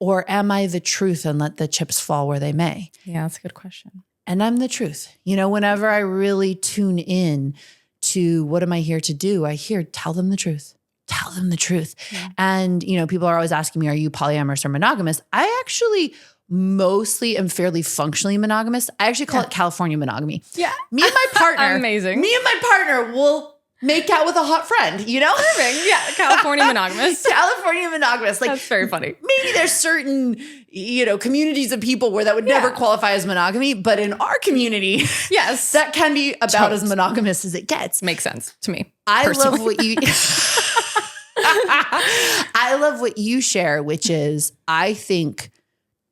S3: Or am I the truth and let the chips fall where they may?
S1: Yeah, that's a good question.
S3: And I'm the truth. Whenever I really tune in to what am I here to do, I hear, tell them the truth. Tell them the truth.
S1: Yeah.
S3: And, people are always asking me, are you polyamorous or monogamous? I actually mostly am fairly functionally monogamous. I actually call it California monogamy.
S1: Yeah.
S3: Me and my partner.
S1: Amazing.
S3: Me and my partner will make out with a hot friend,
S1: Perfect. Yeah. California monogamous.
S3: California monogamous. Like,
S1: that's very funny.
S3: Maybe there's certain, communities of people where that would never qualify as monogamy, but in our community,
S1: yes,
S3: that can be about as monogamous as it gets.
S1: Makes sense to me.
S3: I
S1: personally.
S3: love what you I love what you share, which is I think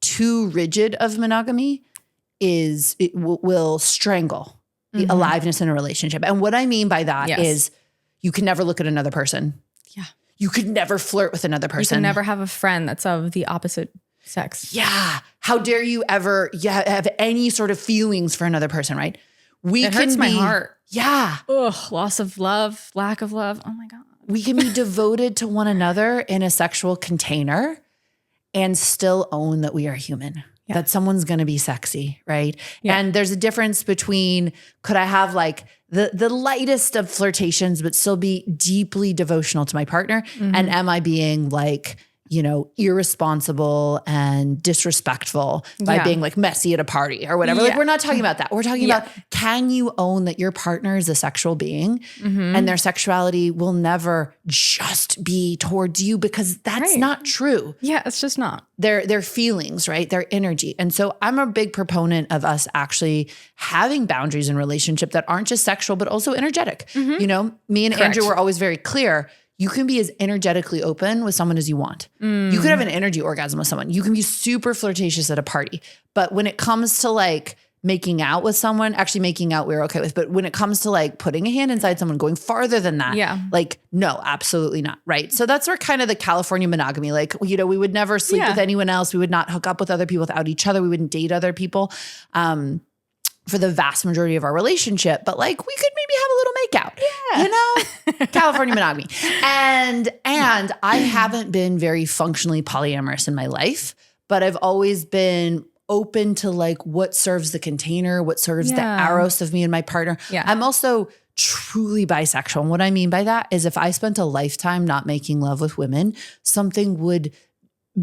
S3: too rigid of monogamy will strangle the aliveness in a relationship. And what I mean by that is you can never look at another person.
S1: Yeah.
S3: You could never flirt with another person.
S1: You can never have a friend that's of the opposite sex.
S3: Yeah. How dare you ever have any sort of feelings for another person, right?
S1: It hurts my heart.
S2: Yeah.
S1: Ugh, loss of love, lack of love. Oh my God.
S2: We can be devoted to one another in a sexual container and still own that we are human. Yeah. That someone's going to be sexy, right? Yeah. And there's a difference between, could I have like the lightest of flirtations, but still be deeply devotional to my partner? Mm-hmm. And am I being like, irresponsible and disrespectful by being like messy at a party or whatever. Like, we're not talking about that. We're talking about, can you own that your partner is a sexual being and their sexuality will never just be towards you, because that's not true.
S1: Yeah, it's just not.
S2: Their feelings, right? Their energy. And so I'm a big proponent of us actually having boundaries in relationship that aren't just sexual, but also energetic. Mm-hmm. Me and Andrew were always very clear. You can be as energetically open with someone as you want. You could have an energy orgasm with someone. You can be super flirtatious at a party. But when it comes to like making out with someone, actually making out we're okay with, but when it comes to like putting a hand inside someone, going farther than that, like, no, absolutely not. Right. So that's where kind of the California monogamy, like, we would never sleep with anyone else. We would not hook up with other people without each other. We wouldn't date other people. For the vast majority of our relationship, but like we could maybe have a little makeout, California monogamy. And I haven't been very functionally polyamorous in my life, but I've always been open to like what serves the container, what serves the eros of me and my partner. Yeah. I'm also truly bisexual. And what I mean by that is if I spent a lifetime not making love with women, something would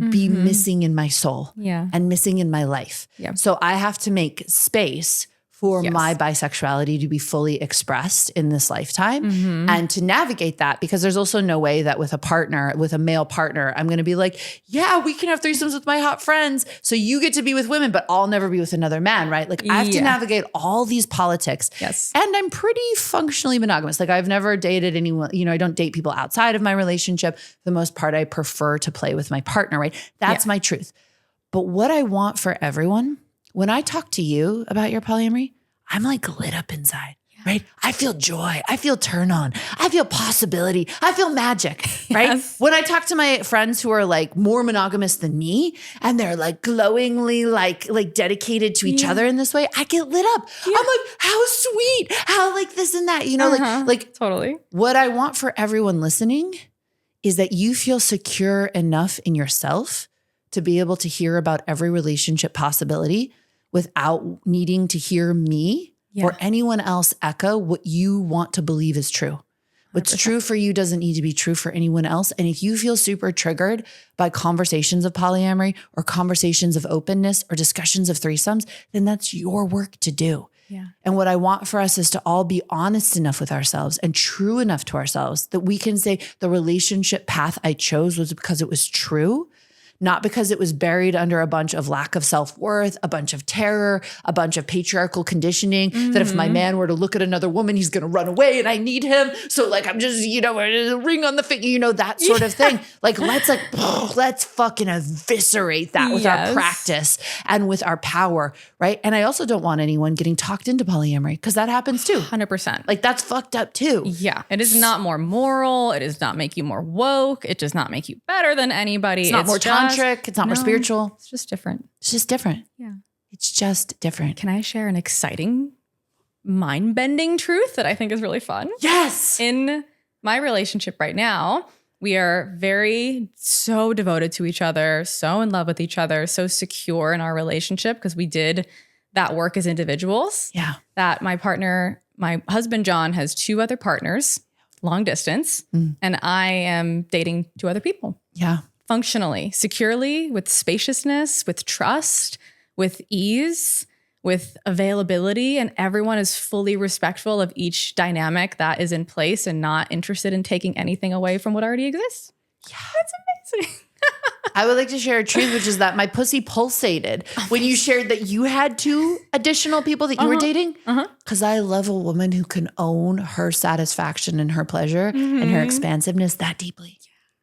S2: be missing in my soul and missing in my life. Yeah. So I have to make space for my bisexuality to be fully expressed in this lifetime and to navigate that, because there's also no way that with a male partner, I'm going to be like, yeah, we can have threesomes with my hot friends. So you get to be with women, but I'll never be with another man, right? Like I have to navigate all these politics. Yes. And I'm pretty functionally monogamous. Like I've never dated anyone, I don't date people outside of my relationship. For the most part, I prefer to play with my partner, right? That's my truth. But what I want for everyone, when I talk to you about your polyamory, I'm like lit up inside, right? I feel joy. I feel turn on. I feel possibility. I feel magic, right? When I talk to my friends who are like more monogamous than me and they're like glowingly like dedicated to each other in this way, I get lit up. I'm like, how sweet, how like this and that, like
S1: totally.
S2: What I want for everyone listening is that you feel secure enough in yourself to be able to hear about every relationship possibility without needing to hear me or anyone else echo what you want to believe is true. What's 100%. True for you doesn't need to be true for anyone else. And if you feel super triggered by conversations of polyamory or conversations of openness or discussions of threesomes, then that's your work to do. Yeah. And what I want for us is to all be honest enough with ourselves and true enough to ourselves that we can say the relationship path I chose was because it was true, not because it was buried under a bunch of lack of self-worth, a bunch of terror, a bunch of patriarchal conditioning, that if my man were to look at another woman, he's going to run away and I need him. So like, I'm just, a ring on the finger, that sort of thing. Like, let's fucking eviscerate that with our practice and with our power, right? And I also don't want anyone getting talked into polyamory, because that happens too.
S1: 100%.
S2: Like that's fucked up too.
S1: Yeah. It is not more moral. It does not make you more woke. It does not make you better than anybody.
S2: It's not more tantric. It's not more spiritual.
S1: It's just different.
S2: It's just different.
S1: Yeah.
S2: It's just different.
S1: Can I share an exciting, mind-bending truth that I think is really fun?
S2: Yes.
S1: In my relationship right now, we are so devoted to each other, so in love with each other, so secure in our relationship because we did that work as individuals. Yeah. That my husband, John, has 2 other partners, long distance, and I am dating 2 other people.
S2: Yeah.
S1: Functionally, securely, with spaciousness, with trust, with ease, with availability, and everyone is fully respectful of each dynamic that is in place and not interested in taking anything away from what already exists. Yeah. That's amazing.
S2: I would like to share a truth, which is that my pussy pulsated when you shared that you had 2 additional people that you were dating. Because I love a woman who can own her satisfaction and her pleasure and her expansiveness that deeply.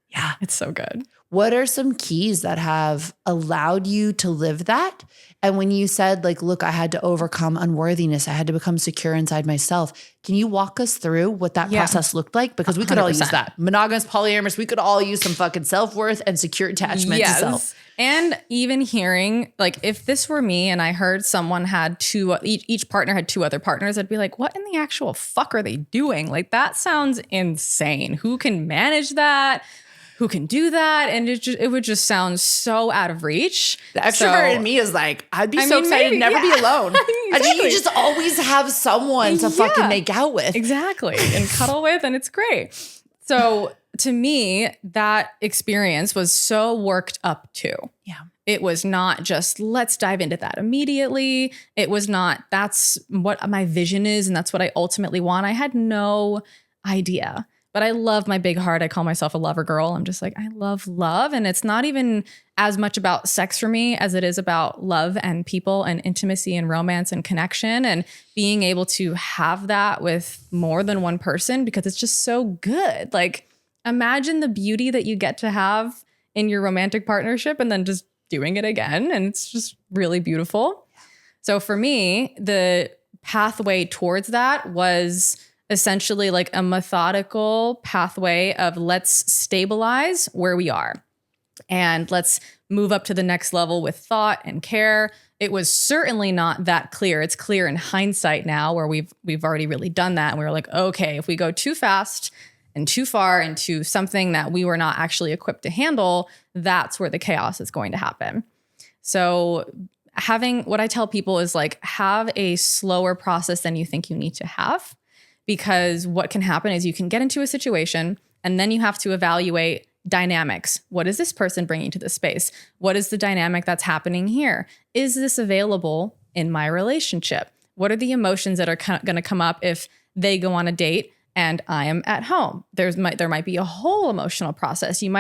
S2: Yeah.
S1: It's so good.
S2: What are some keys that have allowed you to live that? And when you said like, look, I had to overcome unworthiness, I had to become secure inside myself. Can you walk us through what that process looked like? Because we could all
S1: 100%.
S2: use that. Monogamous, polyamorous, we could all use some fucking self-worth and secure attachment to self.
S1: And even hearing, like, if this were me and I heard someone had each partner had 2 other partners, I'd be like, what in the actual fuck are they doing? Like, that sounds insane. Who can manage that? Who can do that? And it would just sound so out of reach.
S2: The extrovert in me is like, I'd be so excited to never be alone.
S1: Exactly.
S2: I mean, you just always have someone to fucking make out with.
S1: Exactly. And cuddle with, and it's great. So to me, that experience was so worked up to.
S2: Yeah.
S1: It was not just, let's dive into that immediately. It was not, that's what my vision is, and that's what I ultimately want. I had no idea. But I love my big heart. I call myself a lover girl. I'm just like, I love love. And it's not even as much about sex for me as it is about love and people and intimacy and romance and connection and being able to have that with more than one person, because it's just so good. Like, imagine the beauty that you get to have in your romantic partnership and then just doing it again. And it's just really beautiful. So for me, the pathway towards that was essentially like a methodical pathway of let's stabilize where we are and let's move up to the next level with thought and care. It was certainly not that clear. It's clear in hindsight now, where we've already really done that. And we were like, okay, if we go too fast and too far into something that we were not actually equipped to handle, that's where the chaos is going to happen. So having, what I tell people is like, have a slower process than you think you need to have. Because what can happen is you can get into a situation and then you have to evaluate dynamics. What is this person bringing to the space? What is the dynamic that's happening here? Is this available in my relationship? What are the emotions that are going to come up if they go on a date and I am at home? There might be a whole emotional process. You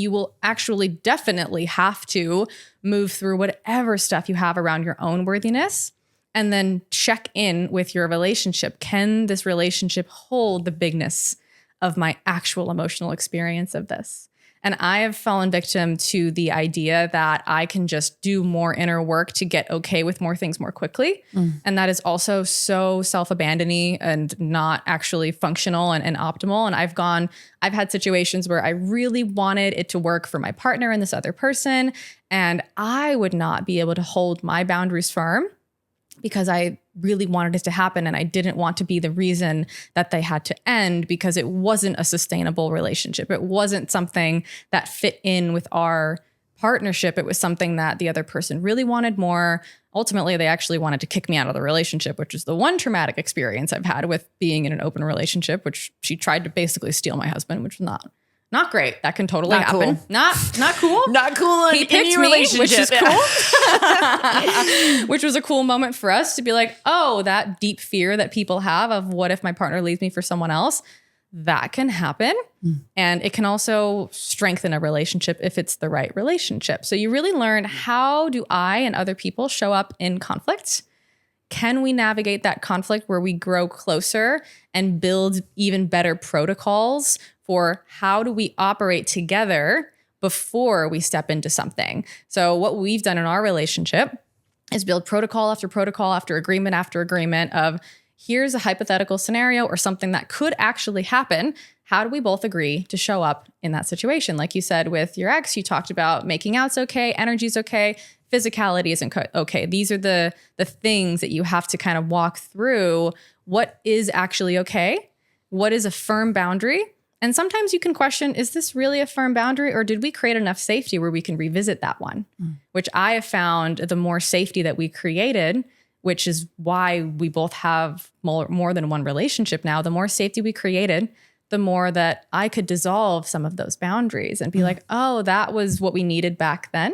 S1: will actually definitely have to move through whatever stuff you have around your own worthiness. And then check in with your relationship. Can this relationship hold the bigness of my actual emotional experience of this? And I have fallen victim to the idea that I can just do more inner work to get okay with more things more quickly. And that is also so self-abandoning and not actually functional and optimal. And I've had situations where I really wanted it to work for my partner and this other person. And I would not be able to hold my boundaries firm because I really wanted it to happen and I didn't want to be the reason that they had to end, because it wasn't a sustainable relationship. It wasn't something that fit in with our partnership. It was something that the other person really wanted more. Ultimately, they actually wanted to kick me out of the relationship, which is the one traumatic experience I've had with being in an open relationship, which she tried to basically steal my husband, which was not great. That can totally happen.
S2: Cool.
S1: Not cool.
S2: Not cool in any relationship.
S1: Which is cool. Which was a cool moment for us to be like, oh, that deep fear that people have of what if my partner leaves me for someone else, that can happen. And it can also strengthen a relationship if it's the right relationship. So you really learn, how do I and other people show up in conflict? Can we navigate that conflict where we grow closer and build even better protocols for how do we operate together before we step into something? So what we've done in our relationship is build protocol after agreement of, here's a hypothetical scenario or something that could actually happen. How do we both agree to show up in that situation? Like you said with your ex, you talked about making out's okay, energy's okay, physicality isn't okay. These are the things that you have to kind of walk through. What is actually okay? What is a firm boundary? And sometimes you can question, is this really a firm boundary, or did we create enough safety where we can revisit that one? Which I have found the more safety that we created, which is why we both have more than one relationship now, the more safety we created, the more that I could dissolve some of those boundaries and be like, oh, that was what we needed back then.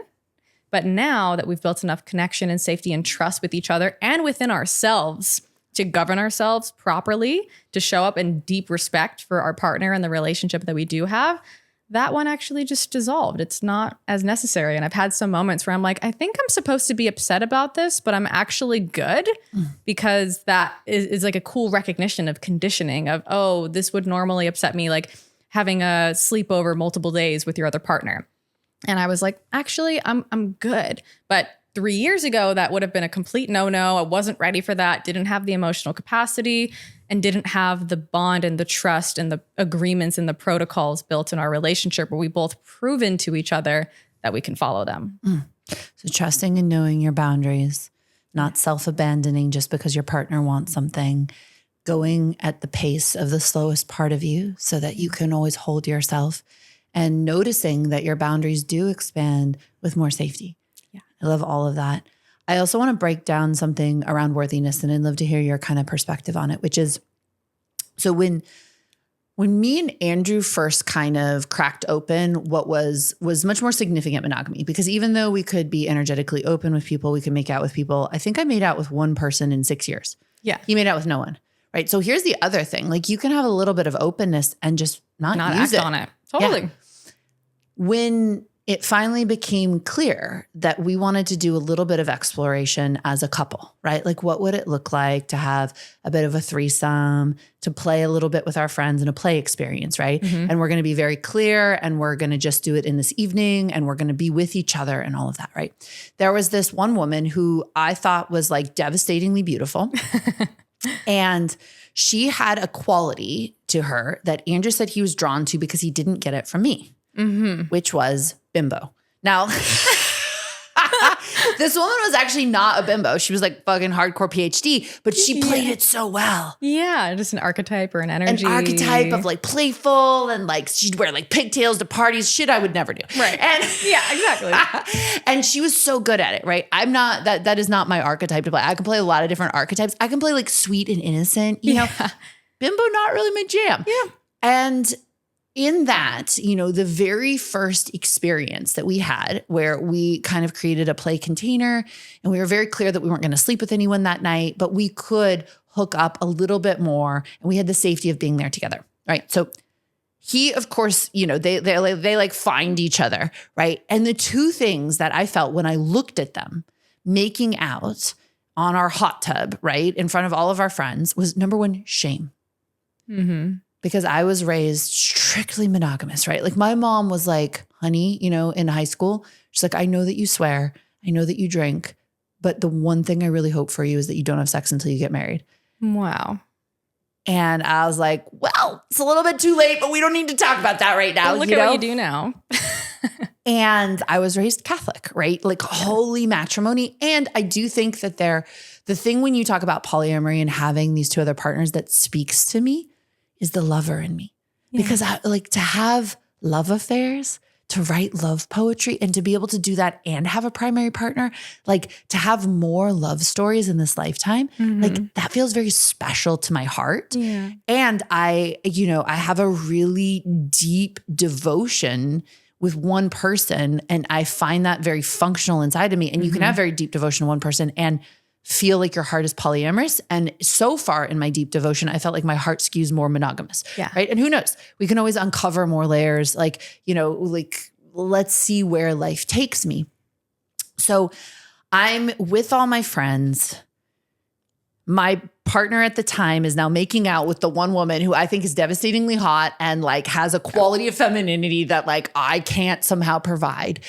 S1: But now that we've built enough connection and safety and trust with each other and within ourselves to govern ourselves properly, to show up in deep respect for our partner and the relationship that we do have, that one actually just dissolved. It's not as necessary. And I've had some moments where I'm like, I think I'm supposed to be upset about this, but I'm actually good, because that is like a cool recognition of conditioning of, oh, this would normally upset me. Like having a sleepover multiple days with your other partner. And I was like, actually, I'm good. But 3 years ago, that would have been a complete no-no. I wasn't ready for that, didn't have the emotional capacity, and didn't have the bond and the trust and the agreements and the protocols built in our relationship where we both proven to each other that we can follow them.
S2: So trusting and knowing your boundaries, not self-abandoning just because your partner wants something, going at the pace of the slowest part of you so that you can always hold yourself, and noticing that your boundaries do expand with more safety.
S1: Yeah.
S2: I love all of that. I also want to break down something around worthiness, and I'd love to hear your kind of perspective on it, which is, so when me and Andrew first kind of cracked open what was much more significant monogamy, because even though we could be energetically open with people, we could make out with people. I think I made out with one person in 6 years.
S1: Yeah.
S2: He made out with no one. Right. So here's the other thing. Like, you can have a little bit of openness and just not use
S1: act on it. Totally.
S2: Yeah. When it finally became clear that we wanted to do a little bit of exploration as a couple, right? Like, what would it look like to have a bit of a threesome, to play a little bit with our friends in a play experience, right?
S1: Mm-hmm.
S2: And we're going to be very clear, and we're going to just do it in this evening, and we're going to be with each other and all of that, right? There was this one woman who I thought was like devastatingly beautiful. And she had a quality to her that Andrew said he was drawn to because he didn't get it from me, which was bimbo. Now, this woman was actually not a bimbo. She was like fucking hardcore PhD, but she played it so well.
S1: Yeah, just an archetype or an energy.
S2: An archetype of like playful, and like she'd wear like pigtails to parties, shit I would never do.
S1: Right.
S2: And
S1: yeah, exactly.
S2: And she was so good at it, right? I'm not, that is not my archetype to play. I can play a lot of different archetypes. I can play like sweet and innocent, you know. Bimbo, not really my jam.
S1: Yeah.
S2: And in that, you know, the very first experience that we had where we kind of created a play container, and we were very clear that we weren't going to sleep with anyone that night, but we could hook up a little bit more, and we had the safety of being there together, right? So he, of course, you know, they like find each other, right? And the two things that I felt when I looked at them making out on our hot tub, right, in front of all of our friends, was number one, shame.
S1: Mm-hmm.
S2: Because I was raised strictly monogamous, right? Like, my mom was like, honey, you know, in high school, she's like, I know that you swear, I know that you drink, but the one thing I really hope for you is that you don't have sex until you get married.
S1: Wow.
S2: And I was like, well, it's a little bit too late, but we don't need to talk about that right now.
S1: Well, look at what you do now.
S2: And I was raised Catholic, right? Like holy matrimony. And I do think that the thing when you talk about polyamory and having these two other partners that speaks to me is the lover in me. Yeah. Because I like to have love affairs, to write love poetry, and to be able to do that and have a primary partner, like to have more love stories in this lifetime, like that feels very special to my heart.
S1: Yeah.
S2: And I have a really deep devotion with one person, and I find that very functional inside of me. And you can have very deep devotion to one person and feel like your heart is polyamorous. And so far in my deep devotion, I felt like my heart skews more monogamous.
S1: Yeah.
S2: Right. And who knows? We can always uncover more layers. Like, you know, like, let's see where life takes me. So I'm with all my friends. My partner at the time is now making out with the one woman who I think is devastatingly hot and like has a quality of femininity that like I can't somehow provide.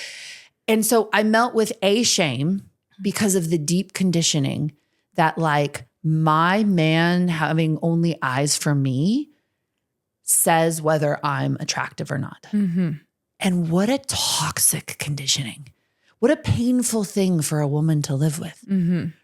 S2: And so I melt with shame because of the deep conditioning that like my man having only eyes for me says whether I'm attractive or not. Mm-hmm. And what a toxic conditioning. What a painful thing for a woman to live with,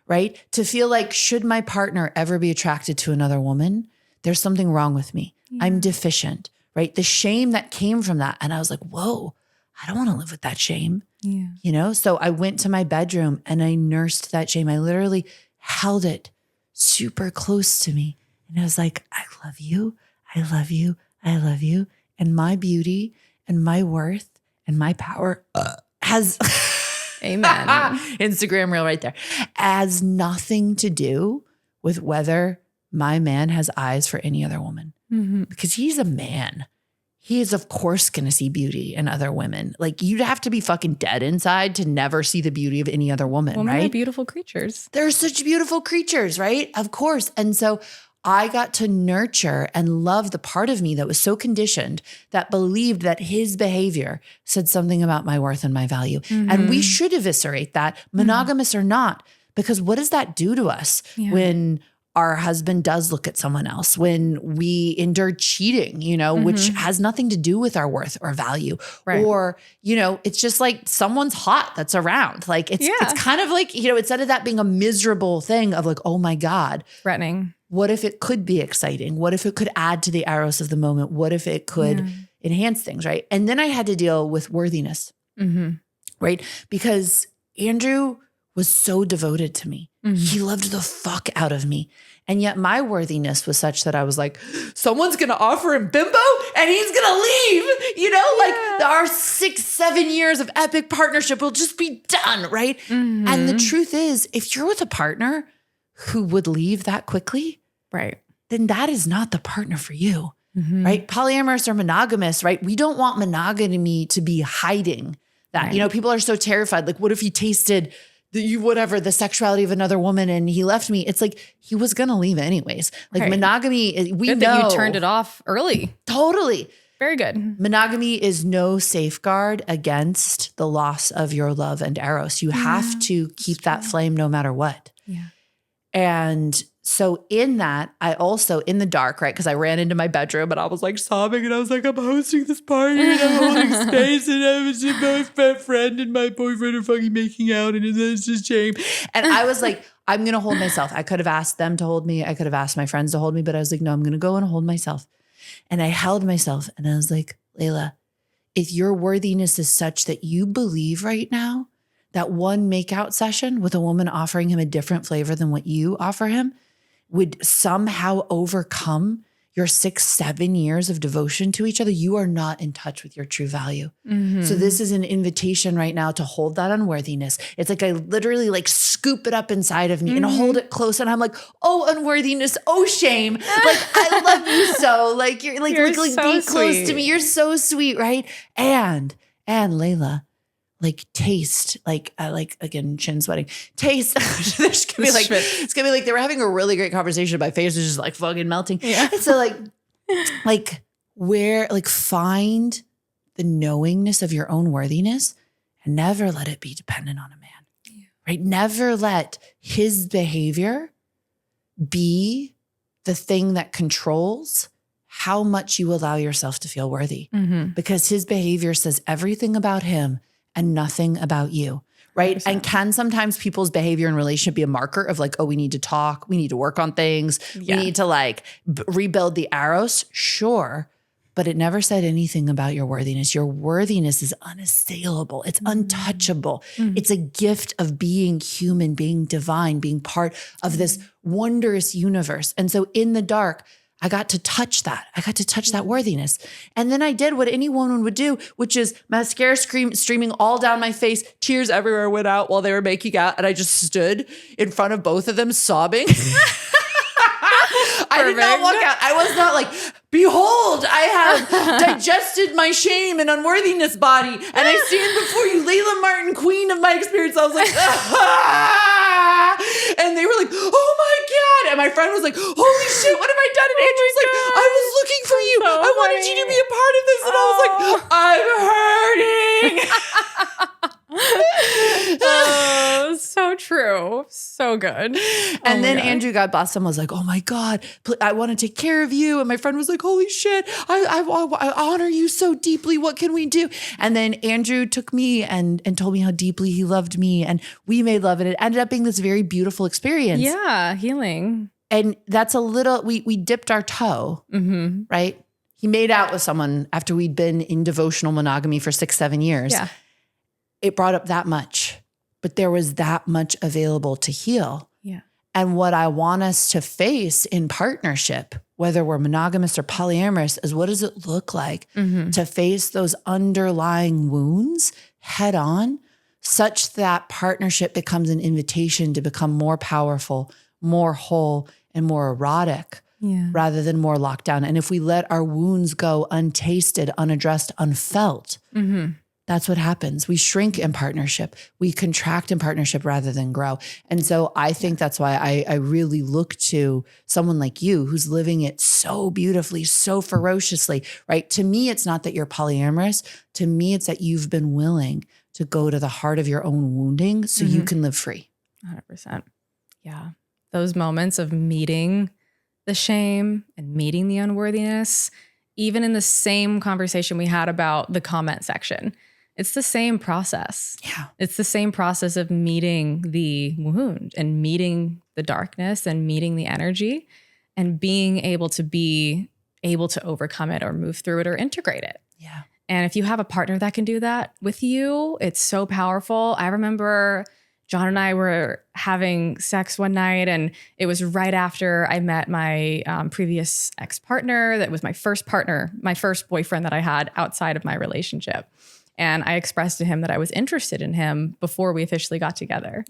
S2: right? To feel like, should my partner ever be attracted to another woman, there's something wrong with me. Yeah. I'm deficient, right? The shame that came from that. And I was like, whoa, I don't want to live with that shame. Yeah. You know, so I went to my bedroom and I nursed that shame. I literally held it super close to me. And I was like, I love you. I love you. I love you. And my beauty and my worth and my power has
S1: amen.
S2: Instagram reel right there, has nothing to do with whether my man has eyes for any other woman, because he's a man. He is, of course, going to see beauty in other women. Like, you'd have to be fucking dead inside to never see the beauty of any other woman,
S1: Women
S2: right?
S1: are beautiful creatures.
S2: They're such beautiful creatures, right? Of course. And so I got to nurture and love the part of me that was so conditioned that believed that his behavior said something about my worth and my value. And we should eviscerate that, monogamous or not, because what does that do to us when our husband does look at someone else, when we endure cheating, which has nothing to do with our worth or value, or, it's just like someone's hot that's around. Like it's kind of like, instead of that being a miserable thing of like, oh my God,
S1: threatening.
S2: What if it could be exciting? What if it could add to the eros of the moment? What if it could enhance things, right? And then I had to deal with worthiness, right? Because Andrew was so devoted to me. He loved the fuck out of me. And yet my worthiness was such that I was like, someone's going to offer him bimbo and he's going to leave, like our 6-7 years of epic partnership will just be done, right? And the truth is, if you're with a partner who would leave that quickly,
S1: right,
S2: then that is not the partner for you, right? Polyamorous or monogamous, right? We don't want monogamy to be hiding that. People are so terrified. Like, what if he tasted the sexuality of another woman and he left me? It's like, he was going to leave anyways. Like monogamy, we
S1: good
S2: know.
S1: that you turned it off early.
S2: Totally.
S1: Very good.
S2: Monogamy is no safeguard against the loss of your love and eros. You have to keep that flame no matter what.
S1: Yeah.
S2: And so in that, I also, in the dark, right? Because I ran into my bedroom and I was like sobbing and I was like, I'm hosting this party and I'm holding space and I was my best friend and my boyfriend are fucking making out and it's just shame. And I was like, I'm going to hold myself. I could have asked them to hold me. I could have asked my friends to hold me, but I was like, no, I'm going to go and hold myself. And I held myself and I was like, Layla, if your worthiness is such that you believe right now that one makeout session with a woman offering him a different flavor than what you offer him would somehow overcome your 6-7 years of devotion to each other, you are not in touch with your true value. So this is an invitation right now to hold that unworthiness. It's like I literally like scoop it up inside of me and hold it close. And I'm like, oh, unworthiness. Oh, shame. Like, I love you so. Like, you're like
S1: so
S2: be close
S1: sweet
S2: to me. You're so sweet, right? And Layla, like taste, like again, chin sweating, taste. There's gonna be like, it's gonna be like they were having a really great conversation. My face is just like fucking melting. Yeah. And so find the knowingness of your own worthiness and never let it be dependent on a man, right? Never let his behavior be the thing that controls how much you allow yourself to feel worthy, because his behavior says everything about him and nothing about you, right? 100%. And can sometimes people's behavior in relationship be a marker of like, oh, we need to talk, we need to work on things, we need to like rebuild the eros? Sure. But it never said anything about your worthiness. Your worthiness is unassailable. It's untouchable. It's a gift of being human, being divine, being part of this wondrous universe. And so in the dark, I got to touch that. I got to touch that worthiness. And then I did what any woman would do, which is mascara streaming all down my face. Tears everywhere went out while they were making out. And I just stood in front of both of them sobbing. I did not walk out. I was not like, behold, I have digested my shame and unworthiness body. And I stand before you, Layla Martin, queen of my experience. I was like, and they were like, oh my God. And my friend was like, holy shit, what have I done? And Andrew's like, I was looking for you.
S1: So
S2: I wanted you to be a part of this. And I was like, I'm hurting.
S1: Oh, so true. So good.
S2: And then Andrew, God bless him, was like, oh my God, I want to take care of you. And my friend was like, holy shit, I honor you so deeply. What can we do? And then Andrew took me and told me how deeply he loved me. And we made love. And it ended up being this very beautiful experience.
S1: Yeah, healing.
S2: And that's a little, we dipped our toe, right? He made out with someone after we'd been in devotional monogamy for 6-7 years.
S1: Yeah.
S2: It brought up that much, but there was that much available to heal.
S1: Yeah.
S2: And what I want us to face in partnership, whether we're monogamous or polyamorous, is what does it look like to face those underlying wounds head on, such that partnership becomes an invitation to become more powerful, more whole, and more erotic rather than more locked down. And if we let our wounds go untasted, unaddressed, unfelt, That's what happens. We shrink in partnership. We contract in partnership rather than grow. And so I think that's why I really look to someone like you who's living it so beautifully, so ferociously, right? To me, it's not that you're polyamorous. To me, it's that you've been willing to go to the heart of your own wounding so you can live free.
S1: 100%. Yeah. Those moments of meeting the shame and meeting the unworthiness, even in the same conversation we had about the comment section, it's the same process.
S2: Yeah.
S1: It's the same process of meeting the wound and meeting the darkness and meeting the energy and being able to overcome it or move through it or integrate it.
S2: Yeah.
S1: And if you have a partner that can do that with you, it's so powerful. I remember John and I were having sex one night, and it was right after I met my previous ex-partner. That was my first partner, my first boyfriend that I had outside of my relationship. And I expressed to him that I was interested in him before we officially got together.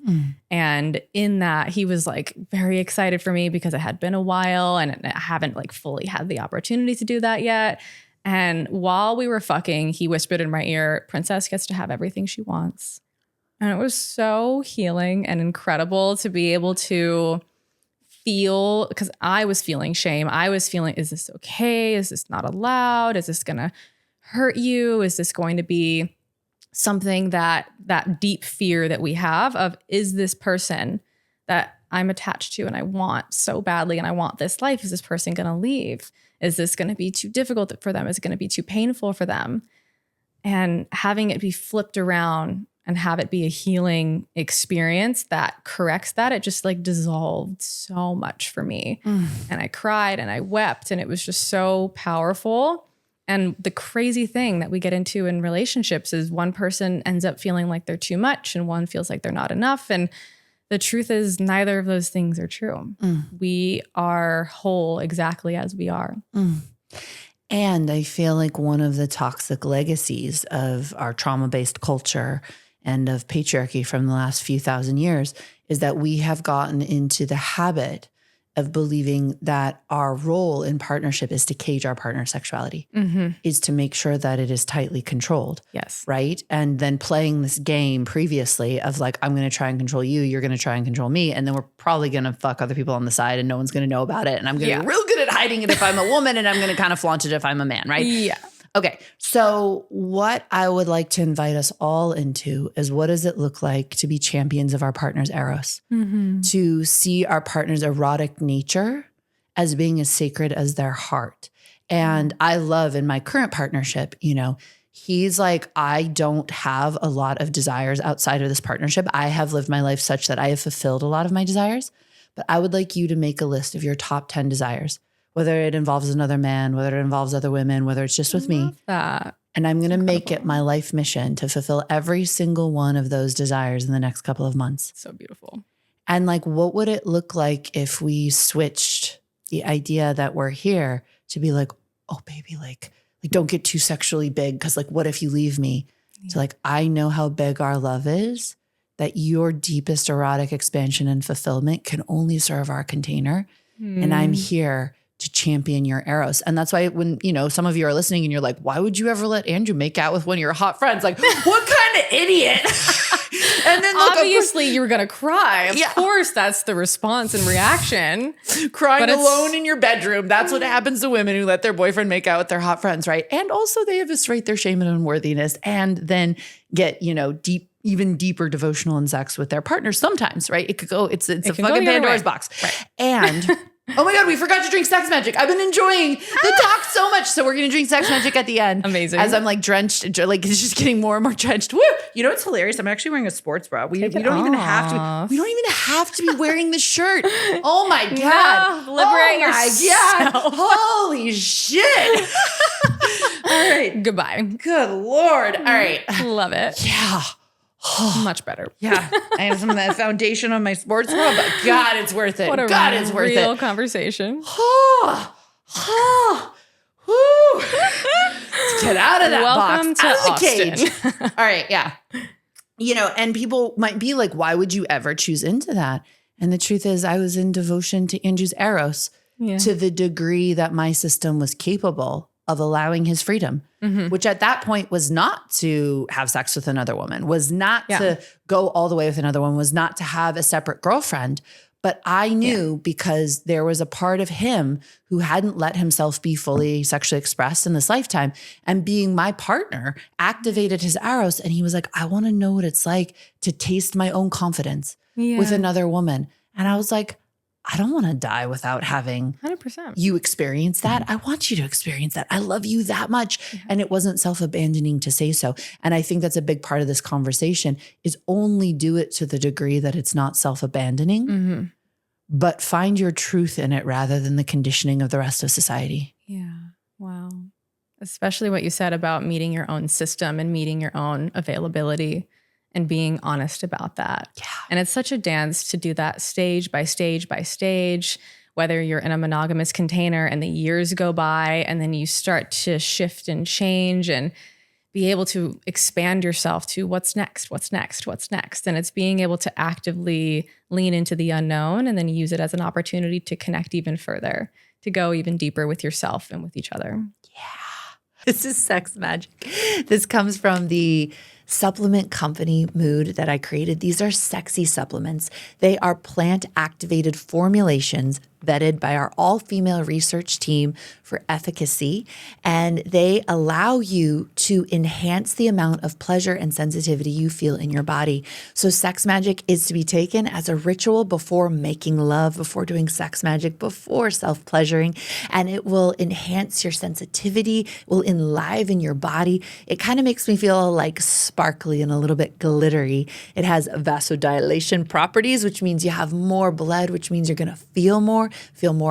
S1: And in that, he was like very excited for me because it had been a while and I haven't like fully had the opportunity to do that yet. And while we were fucking, he whispered in my ear, "Princess gets to have everything she wants." And it was so healing and incredible to be able to feel, because I was feeling shame. I was feeling, is this okay? Is this not allowed? Is this going to hurt you? Is this going to be something that deep fear that we have of, is this person that I'm attached to and I want so badly and I want this life, is this person going to leave? Is this going to be too difficult for them? Is it going to be too painful for them? And having it be flipped around and have it be a healing experience that corrects that, it just like dissolved so much for me. And I cried and I wept, and it was just so powerful. And the crazy thing that we get into in relationships is one person ends up feeling like they're too much and one feels like they're not enough. And the truth is neither of those things are true. We are whole exactly as we are.
S2: And I feel like one of the toxic legacies of our trauma-based culture and of patriarchy from the last few thousand years is that we have gotten into the habit of believing that our role in partnership is to cage our partner's sexuality, is to make sure that it is tightly controlled.
S1: Yes.
S2: Right? And then playing this game previously of like, I'm going to try and control you, you're going to try and control me. And then we're probably going to fuck other people on the side and no one's going to know about it. And I'm going to be real good at hiding it if I'm a woman, and I'm going to kind of flaunt it if I'm a man, right?
S1: Yeah.
S2: Okay. So what I would like to invite us all into is, what does it look like to be champions of our partner's eros? To see our partner's erotic nature as being as sacred as their heart. And I love in my current partnership, you know, he's like, I don't have a lot of desires outside of this partnership. I have lived my life such that I have fulfilled a lot of my desires, but I would like you to make a list of your top 10 desires. Whether it involves another man, whether it involves other women, whether it's just with me.
S1: That.
S2: And I'm going to make it my life mission to fulfill every single one of those desires in the next couple of months.
S1: So beautiful.
S2: And like, what would it look like if we switched the idea that we're here to be like, oh baby, like don't get too sexually big. Cause like, what if you leave me? So like, I know how big our love is, that your deepest erotic expansion and fulfillment can only serve our container. And I'm here to champion your eros. And that's why when, you know, some of you are listening and you're like, why would you ever let Andrew make out with one of your hot friends? Like, what kind of idiot? And then look,
S1: obviously you were going to cry. Of course, that's the response and reaction.
S2: Crying alone in your bedroom. That's what happens to women who let their boyfriend make out with their hot friends, right? And also they eviscerate their shame and unworthiness and then get, you know, even deeper devotional and sex with their partners sometimes, right? It could go, it's a fucking Pandora's box. Right. And oh my God, we forgot to drink Sex Magic. I've been enjoying the talk so much. So we're going to drink Sex Magic at the end.
S1: Amazing.
S2: As I'm like drenched, like it's just getting more and more drenched. Woo! You know what's hilarious? I'm actually wearing a sports bra. We don't even have to be wearing the shirt. Oh my God.
S1: No, liberate yourself.
S2: God. Holy shit. All right.
S1: Goodbye.
S2: Good Lord. All right.
S1: Love it.
S2: Yeah.
S1: Much better.
S2: Yeah. I have some of that foundation on my sports bra, but God, it's worth it.
S1: What a
S2: God, it's worth
S1: real
S2: it.
S1: Conversation.
S2: Let's get out of that
S1: Welcome
S2: box.
S1: to
S2: Out of the
S1: Austin.
S2: cage. All right. Yeah. You know, and people might be like, why would you ever choose into that? And the truth is, I was in devotion to Andrew's eros to the degree that my system was capable of allowing his freedom, which at that point was not to have sex with another woman, was not to go all the way with another one, was not to have a separate girlfriend. But I knew because there was a part of him who hadn't let himself be fully sexually expressed in this lifetime. And being my partner activated his eros. And he was like, I want to know what it's like to taste my own confidence with another woman. And I was like, I don't want to die without having
S1: 100%.
S2: you experience that. I want you to experience that. I love you that much. And it wasn't self-abandoning to say so. And I think that's a big part of this conversation is only do it to the degree that it's not self-abandoning, but find your truth in it rather than the conditioning of the rest of society.
S1: Yeah. Wow. Especially what you said about meeting your own system and meeting your own availability and being honest about that.
S2: Yeah.
S1: And it's such a dance to do that stage by stage by stage, whether you're in a monogamous container and the years go by and then you start to shift and change and be able to expand yourself to what's next, what's next, what's next. And it's being able to actively lean into the unknown and then use it as an opportunity to connect even further, to go even deeper with yourself and with each other.
S2: Yeah. This is sex magic. This comes from the supplement company Mood that I created. These are sexy supplements. They are plant-activated formulations vetted by our all-female research team for efficacy, and they allow you to enhance the amount of pleasure and sensitivity you feel in your body. So sex magic is to be taken as a ritual before making love, before doing sex magic, before self-pleasuring, and it will enhance your sensitivity, will enliven your body. It kind of makes me feel like sparkly and a little bit glittery. It has vasodilation properties, which means you have more blood, which means you're going to feel more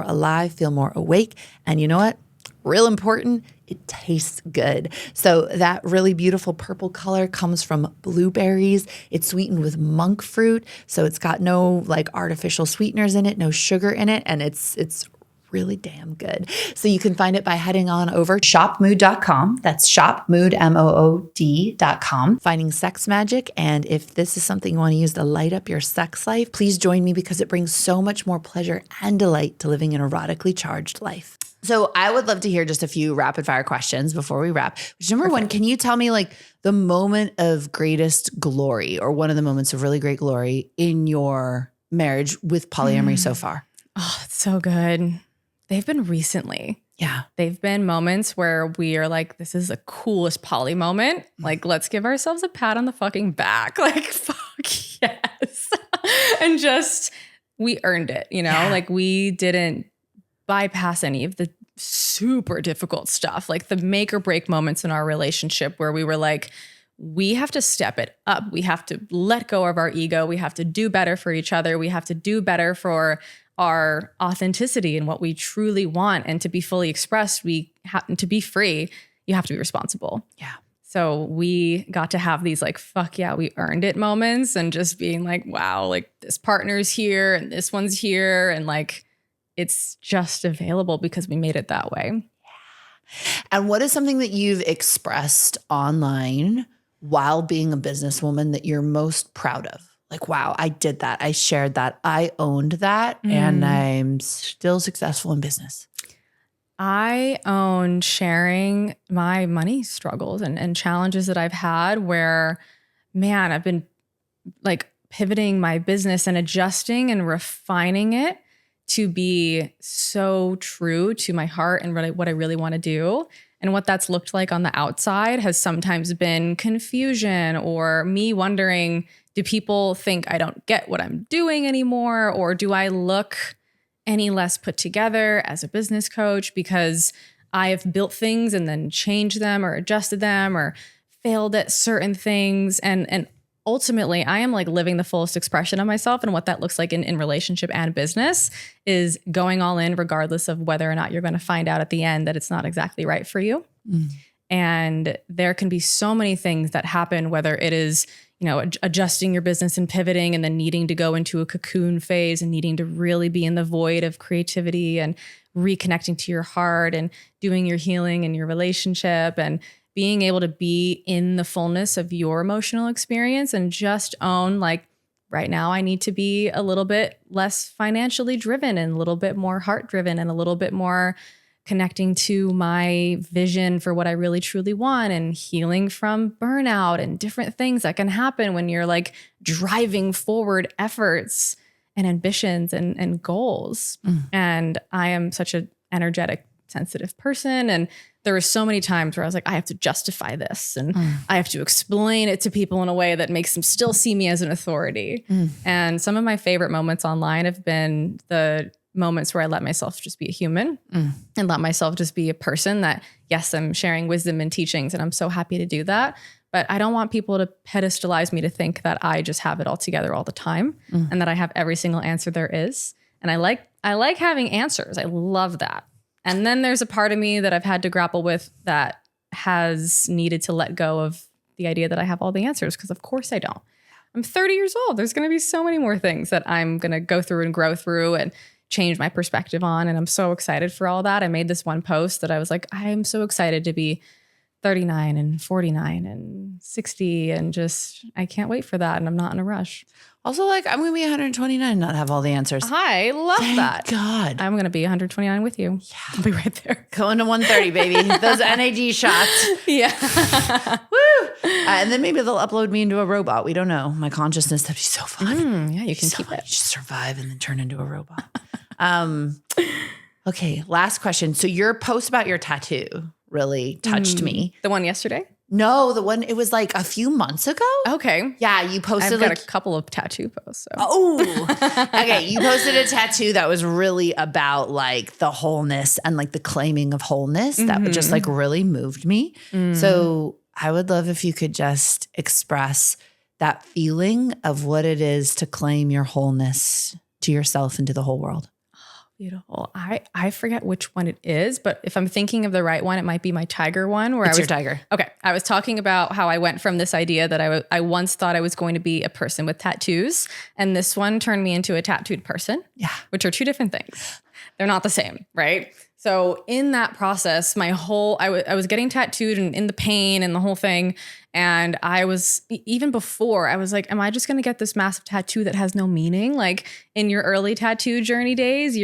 S2: alive, feel more awake. And you know what? Real important, it tastes good. So that really beautiful purple color comes from blueberries. It's sweetened with monk fruit. So it's got no like artificial sweeteners in it, no sugar in it. And it's really damn good. So you can find it by heading on over to shopmood.com. That's shopmood.com. Finding sex magic. And if this is something you want to use to light up your sex life, please join me because it brings so much more pleasure and delight to living an erotically charged life. So I would love to hear just a few rapid fire questions before we wrap. Number one, can you tell me like the moment of greatest glory or one of the moments of really great glory in your marriage with polyamory so far?
S1: Oh, it's so good. They've been recently.
S2: Yeah.
S1: They've been moments where we are like, this is the coolest poly moment. Like, let's give ourselves a pat on the fucking back. Like, fuck yes. And just, we earned it, you know? Yeah. Like, we didn't bypass any of the super difficult stuff, like the make or break moments in our relationship where we were like, we have to step it up. We have to let go of our ego. We have to do better for each other. We have to do better for our authenticity and what we truly want. And to be fully expressed, to be free, you have to be responsible.
S2: Yeah.
S1: So we got to have these like, fuck yeah, we earned it moments and just being like, wow, like this partner's here and this one's here. And like, it's just available because we made it that way.
S2: Yeah. And what is something that you've expressed online while being a businesswoman that you're most proud of? Like, wow, I did that. I shared that. I owned that. And I'm still successful in business.
S1: I own sharing my money struggles and challenges that I've had where, man, I've been like pivoting my business and adjusting and refining it to be so true to my heart and really what I really want to do. And what that's looked like on the outside has sometimes been confusion or me wondering, do people think I don't get what I'm doing anymore? Or do I look any less put together as a business coach because I have built things and then changed them or adjusted them or failed at certain things? And ultimately, I am like living the fullest expression of myself, and what that looks like in relationship and business is going all in regardless of whether or not you're going to find out at the end that it's not exactly right for you. And there can be so many things that happen, whether it is, you know, adjusting your business and pivoting and then needing to go into a cocoon phase and needing to really be in the void of creativity and reconnecting to your heart and doing your healing in your relationship and being able to be in the fullness of your emotional experience and just own like, right now I need to be a little bit less financially driven and a little bit more heart driven and a little bit more connecting to my vision for what I really truly want and healing from burnout and different things that can happen when you're like driving forward efforts and ambitions and goals. And I am such an energetic, sensitive person. And there were so many times where I was like, I have to justify this and I have to explain it to people in a way that makes them still see me as an authority. And some of my favorite moments online have been the moments where I let myself just be a human and let myself just be a person that, yes, I'm sharing wisdom and teachings and I'm so happy to do that. But I don't want people to pedestalize me to think that I just have it all together all the time and that I have every single answer there is. And I like having answers. I love that. And then there's a part of me that I've had to grapple with that has needed to let go of the idea that I have all the answers, because of course I don't. I'm 30 years old. There's going to be so many more things that I'm going to go through and grow through and change my perspective on. And I'm so excited for all that. I made this one post that I was like, I am so excited to be 39 and 49 and 60 and just, I can't wait for that. And I'm not in a rush.
S2: Also, like, I'm going to be 129 and not have all the answers.
S1: I love that.
S2: God.
S1: I'm going to be 129 with you. Yeah. I'll be right there.
S2: Going to 130, baby. Those NAD shots.
S1: Yeah.
S2: Woo. And then maybe they'll upload me into a robot. We don't know. My consciousness, that'd be so fun.
S1: Yeah, you can keep it.
S2: Just survive and then turn into a robot. Okay, last question. So your post about your tattoo really touched me.
S1: The one yesterday?
S2: No, the one, it was like a few months ago.
S1: Okay.
S2: Yeah, you posted
S1: I've got a couple of tattoo posts. So.
S2: Oh, okay. You posted a tattoo that was really about like the wholeness and like the claiming of wholeness that just like really moved me. So I would love if you could just express that feeling of what it is to claim your wholeness to yourself and to the whole world.
S1: Beautiful. I forget which one it is, but if I'm thinking of the right one, it might be my tiger one. Where
S2: It's your tiger.
S1: Okay. I was talking about how I went from this idea that I once thought I was going to be a person with tattoos. And this one turned me into a tattooed person. Yeah. Which are two different things. They're not the same, right? So in that process, I was getting tattooed and in the pain and the whole thing. And I was, even before, I was like, am I just going to get this massive tattoo that has no meaning? Like in your early tattoo journey days,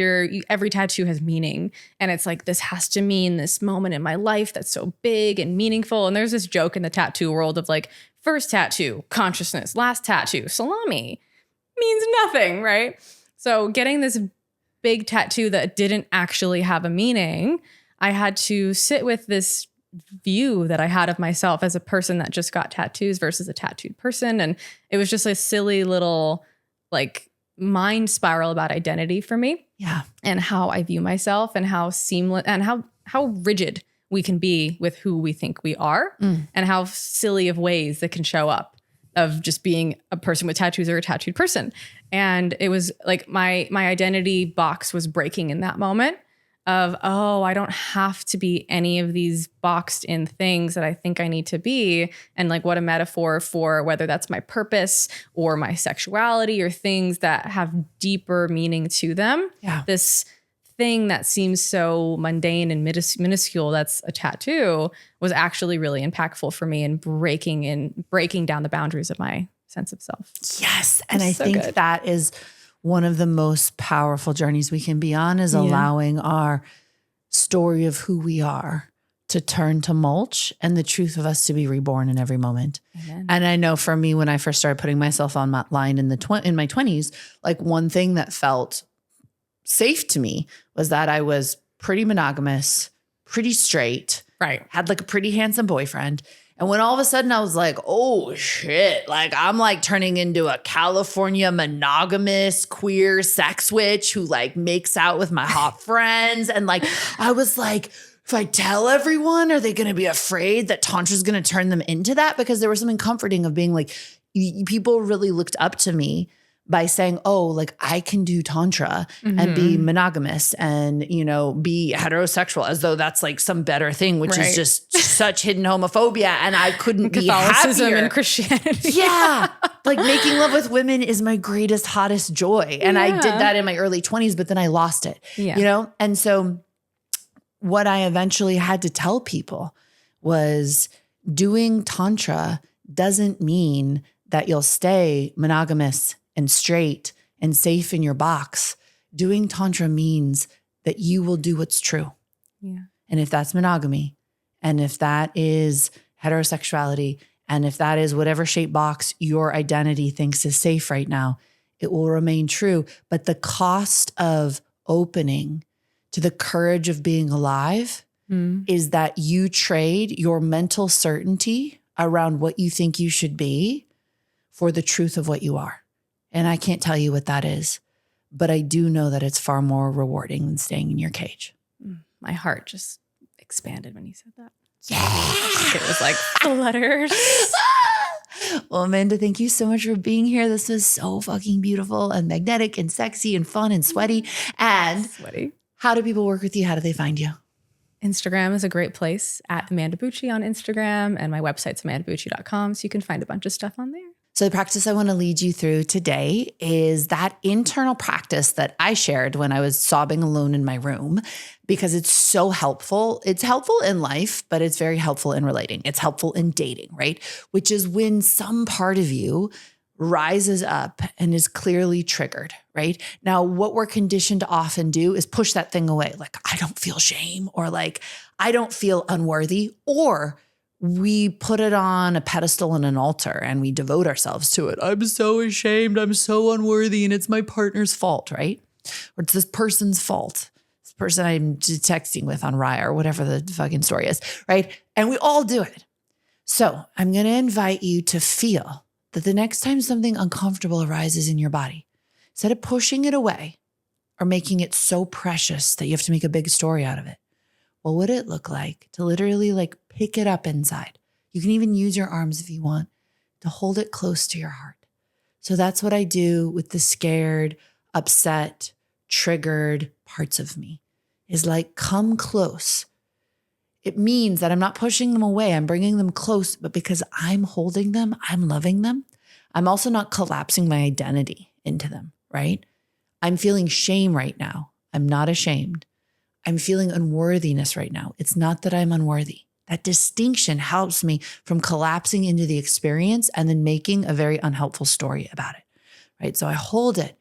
S1: every tattoo has meaning. And it's like, this has to mean this moment in my life that's so big and meaningful. And there's this joke in the tattoo world of like, first tattoo, consciousness, last tattoo, salami, means nothing, right? So getting this big tattoo that didn't actually have a meaning, I had to sit with this view that I had of myself as a person that just got tattoos versus a tattooed person. And it was just a silly little like mind spiral about identity for me. Yeah. And how I view myself and how seamless and how rigid we can be with who we think we are and how silly of ways that can show up of just being a person with tattoos or a tattooed person. And it was like my identity box was breaking in that moment of, oh, I don't have to be any of these boxed in things that I think I need to be. And like what a metaphor for whether that's my purpose or my sexuality or things that have deeper meaning to them. Yeah. This thing that seems so mundane and minuscule, that's a tattoo, was actually really impactful for me in breaking down the boundaries of my sense of self.
S2: Yes. And I think that is one of the most powerful journeys we can be on, is allowing our story of who we are to turn to mulch and the truth of us to be reborn in every moment. Amen. And I know for me, when I first started putting myself on my line in my 20s, like one thing that felt safe to me was that I was pretty monogamous, pretty straight, right? Had like a pretty handsome boyfriend. And when all of a sudden I was like, oh shit, like I'm like turning into a California monogamous queer sex witch who like makes out with my hot friends. And like, I was like, if I tell everyone, are they going to be afraid that Tantra is going to turn them into that? Because there was something comforting of being like, people really looked up to me by saying, oh, like I can do Tantra and be monogamous and, you know, be heterosexual, as though that's like some better thing, which is just such hidden homophobia. And I couldn't be happier.
S1: And Christianity.
S2: Yeah. Like making love with women is my greatest, hottest joy. And I did that in my early 20s, but then I lost it, you know? And so what I eventually had to tell people was doing Tantra doesn't mean that you'll stay monogamous and straight and safe in your box. Doing Tantra means that you will do what's true.
S1: Yeah.
S2: And if that's monogamy, and if that is heterosexuality, and if that is whatever shape box your identity thinks is safe right now, it will remain true. But the cost of opening to the courage of being alive is that you trade your mental certainty around what you think you should be for the truth of what you are. And I can't tell you what that is, but I do know that it's far more rewarding than staying in your cage.
S1: My heart just expanded when you said that.
S2: Yeah.
S1: It was like flutters.
S2: Well, Amanda, thank you so much for being here. This was so fucking beautiful and magnetic and sexy and fun and sweaty. And
S1: Sweaty.
S2: how do people work with you? How do they find you?
S1: Instagram is a great place at Amanda Bucci on Instagram, and my website's amandabucci.com, so you can find a bunch of stuff on there.
S2: So the practice I want to lead you through today is that internal practice that I shared when I was sobbing alone in my room, because it's so helpful. It's helpful in life, but it's very helpful in relating. It's helpful in dating, right? Which is when some part of you rises up and is clearly triggered, right? Now, what we're conditioned to often do is push that thing away. Like, I don't feel shame, or like, I don't feel unworthy, or we put it on a pedestal and an altar and we devote ourselves to it. I'm so ashamed. I'm so unworthy. And it's my partner's fault, right? Or it's this person's fault. This person I'm texting with on Raya or whatever the fucking story is, right? And we all do it. So I'm going to invite you to feel that the next time something uncomfortable arises in your body, instead of pushing it away or making it so precious that you have to make a big story out of it, what would it look like to literally like pick it up inside? You can even use your arms if you want to hold it close to your heart. So that's what I do with the scared, upset, triggered parts of me, is like, come close. It means that I'm not pushing them away. I'm bringing them close, but because I'm holding them, I'm loving them. I'm also not collapsing my identity into them, right? I'm feeling shame right now. I'm not ashamed. I'm feeling unworthiness right now. It's not that I'm unworthy. That distinction helps me from collapsing into the experience and then making a very unhelpful story about it, right? So I hold it.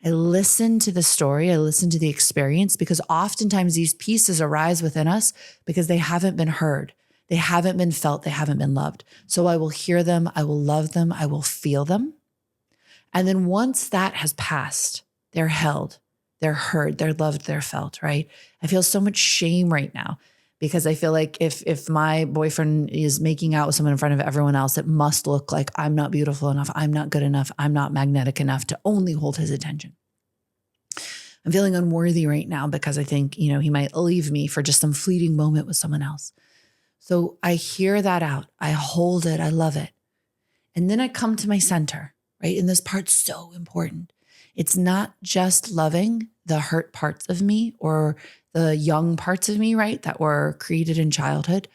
S2: I listen to the story. I listen to the experience, because oftentimes these pieces arise within us because they haven't been heard. They haven't been felt. They haven't been loved. So I will hear them. I will love them. I will feel them. And then once that has passed, they're held, they're heard, they're loved, they're felt, right? I feel so much shame right now because I feel like if my boyfriend is making out with someone in front of everyone else, it must look like I'm not beautiful enough, I'm not good enough, I'm not magnetic enough to only hold his attention. I'm feeling unworthy right now because I think, he might leave me for just some fleeting moment with someone else. So I hear that out. I hold it. I love it. And then I come to my center, right? And this part's so important. It's not just loving the hurt parts of me or the young parts of me, right, that were created in childhood,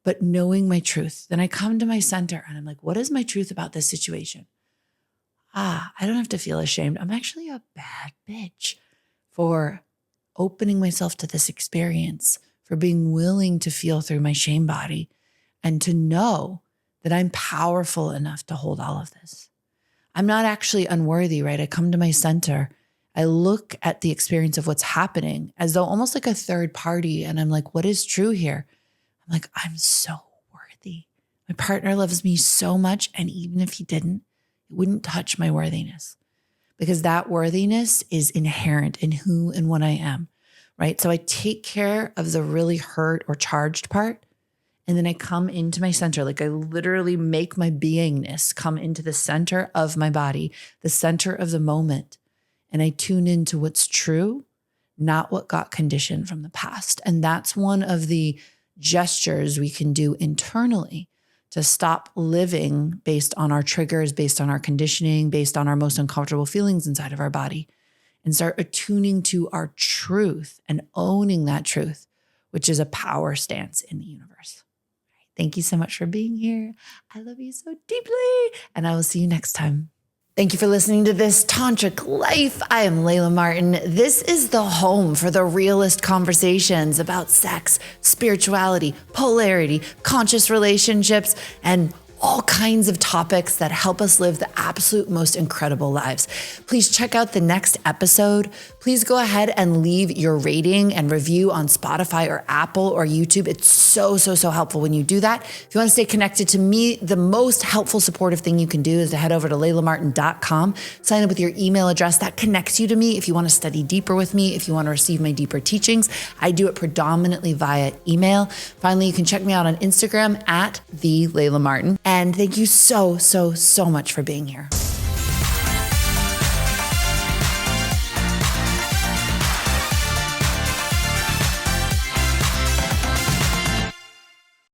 S2: but knowing my truth. Then I come to my center and I'm like, what is my truth about this situation? I don't have to feel ashamed. I'm actually a bad bitch for opening myself to this experience, for being willing to feel through my shame body and to know that I'm powerful enough to hold all of this. I'm not actually unworthy, right? I come to my center. I look at the experience of what's happening as though almost like a third party. And I'm like, what is true here? I'm like, I'm so worthy. My partner loves me so much. And even if he didn't, it wouldn't touch my worthiness, because that worthiness is inherent in who and what I am, right? So I take care of the really hurt or charged part. And then I come into my center. Like I literally make my beingness come into the center of my body, the center of the moment. And I tune into what's true, not what got conditioned from the past. And that's one of the gestures we can do internally to stop living based on our triggers, based on our conditioning, based on our most uncomfortable feelings inside of our body, and start attuning to our truth and owning that truth, which is a power stance in the universe. Thank you so much for being here. I love you so deeply, and I will see you next time. Thank you for listening to this Tantric Life. I am Layla Martin. This is the home for the realest conversations about sex, spirituality, polarity, conscious relationships, and all kinds of topics that help us live the absolute most incredible lives. Please check out the next episode please go ahead and leave your rating and review on Spotify or Apple or YouTube. It's so helpful when you do that. If you want to stay connected to me, the most helpful supportive thing you can do is to head over to laylamartin.com, sign up with your email address. That connects you to me if you want to study deeper with me, if you want to receive my deeper teachings. I do it predominantly via email. Finally, you can check me out on Instagram at @the Layla Martin. And thank you so much for being here.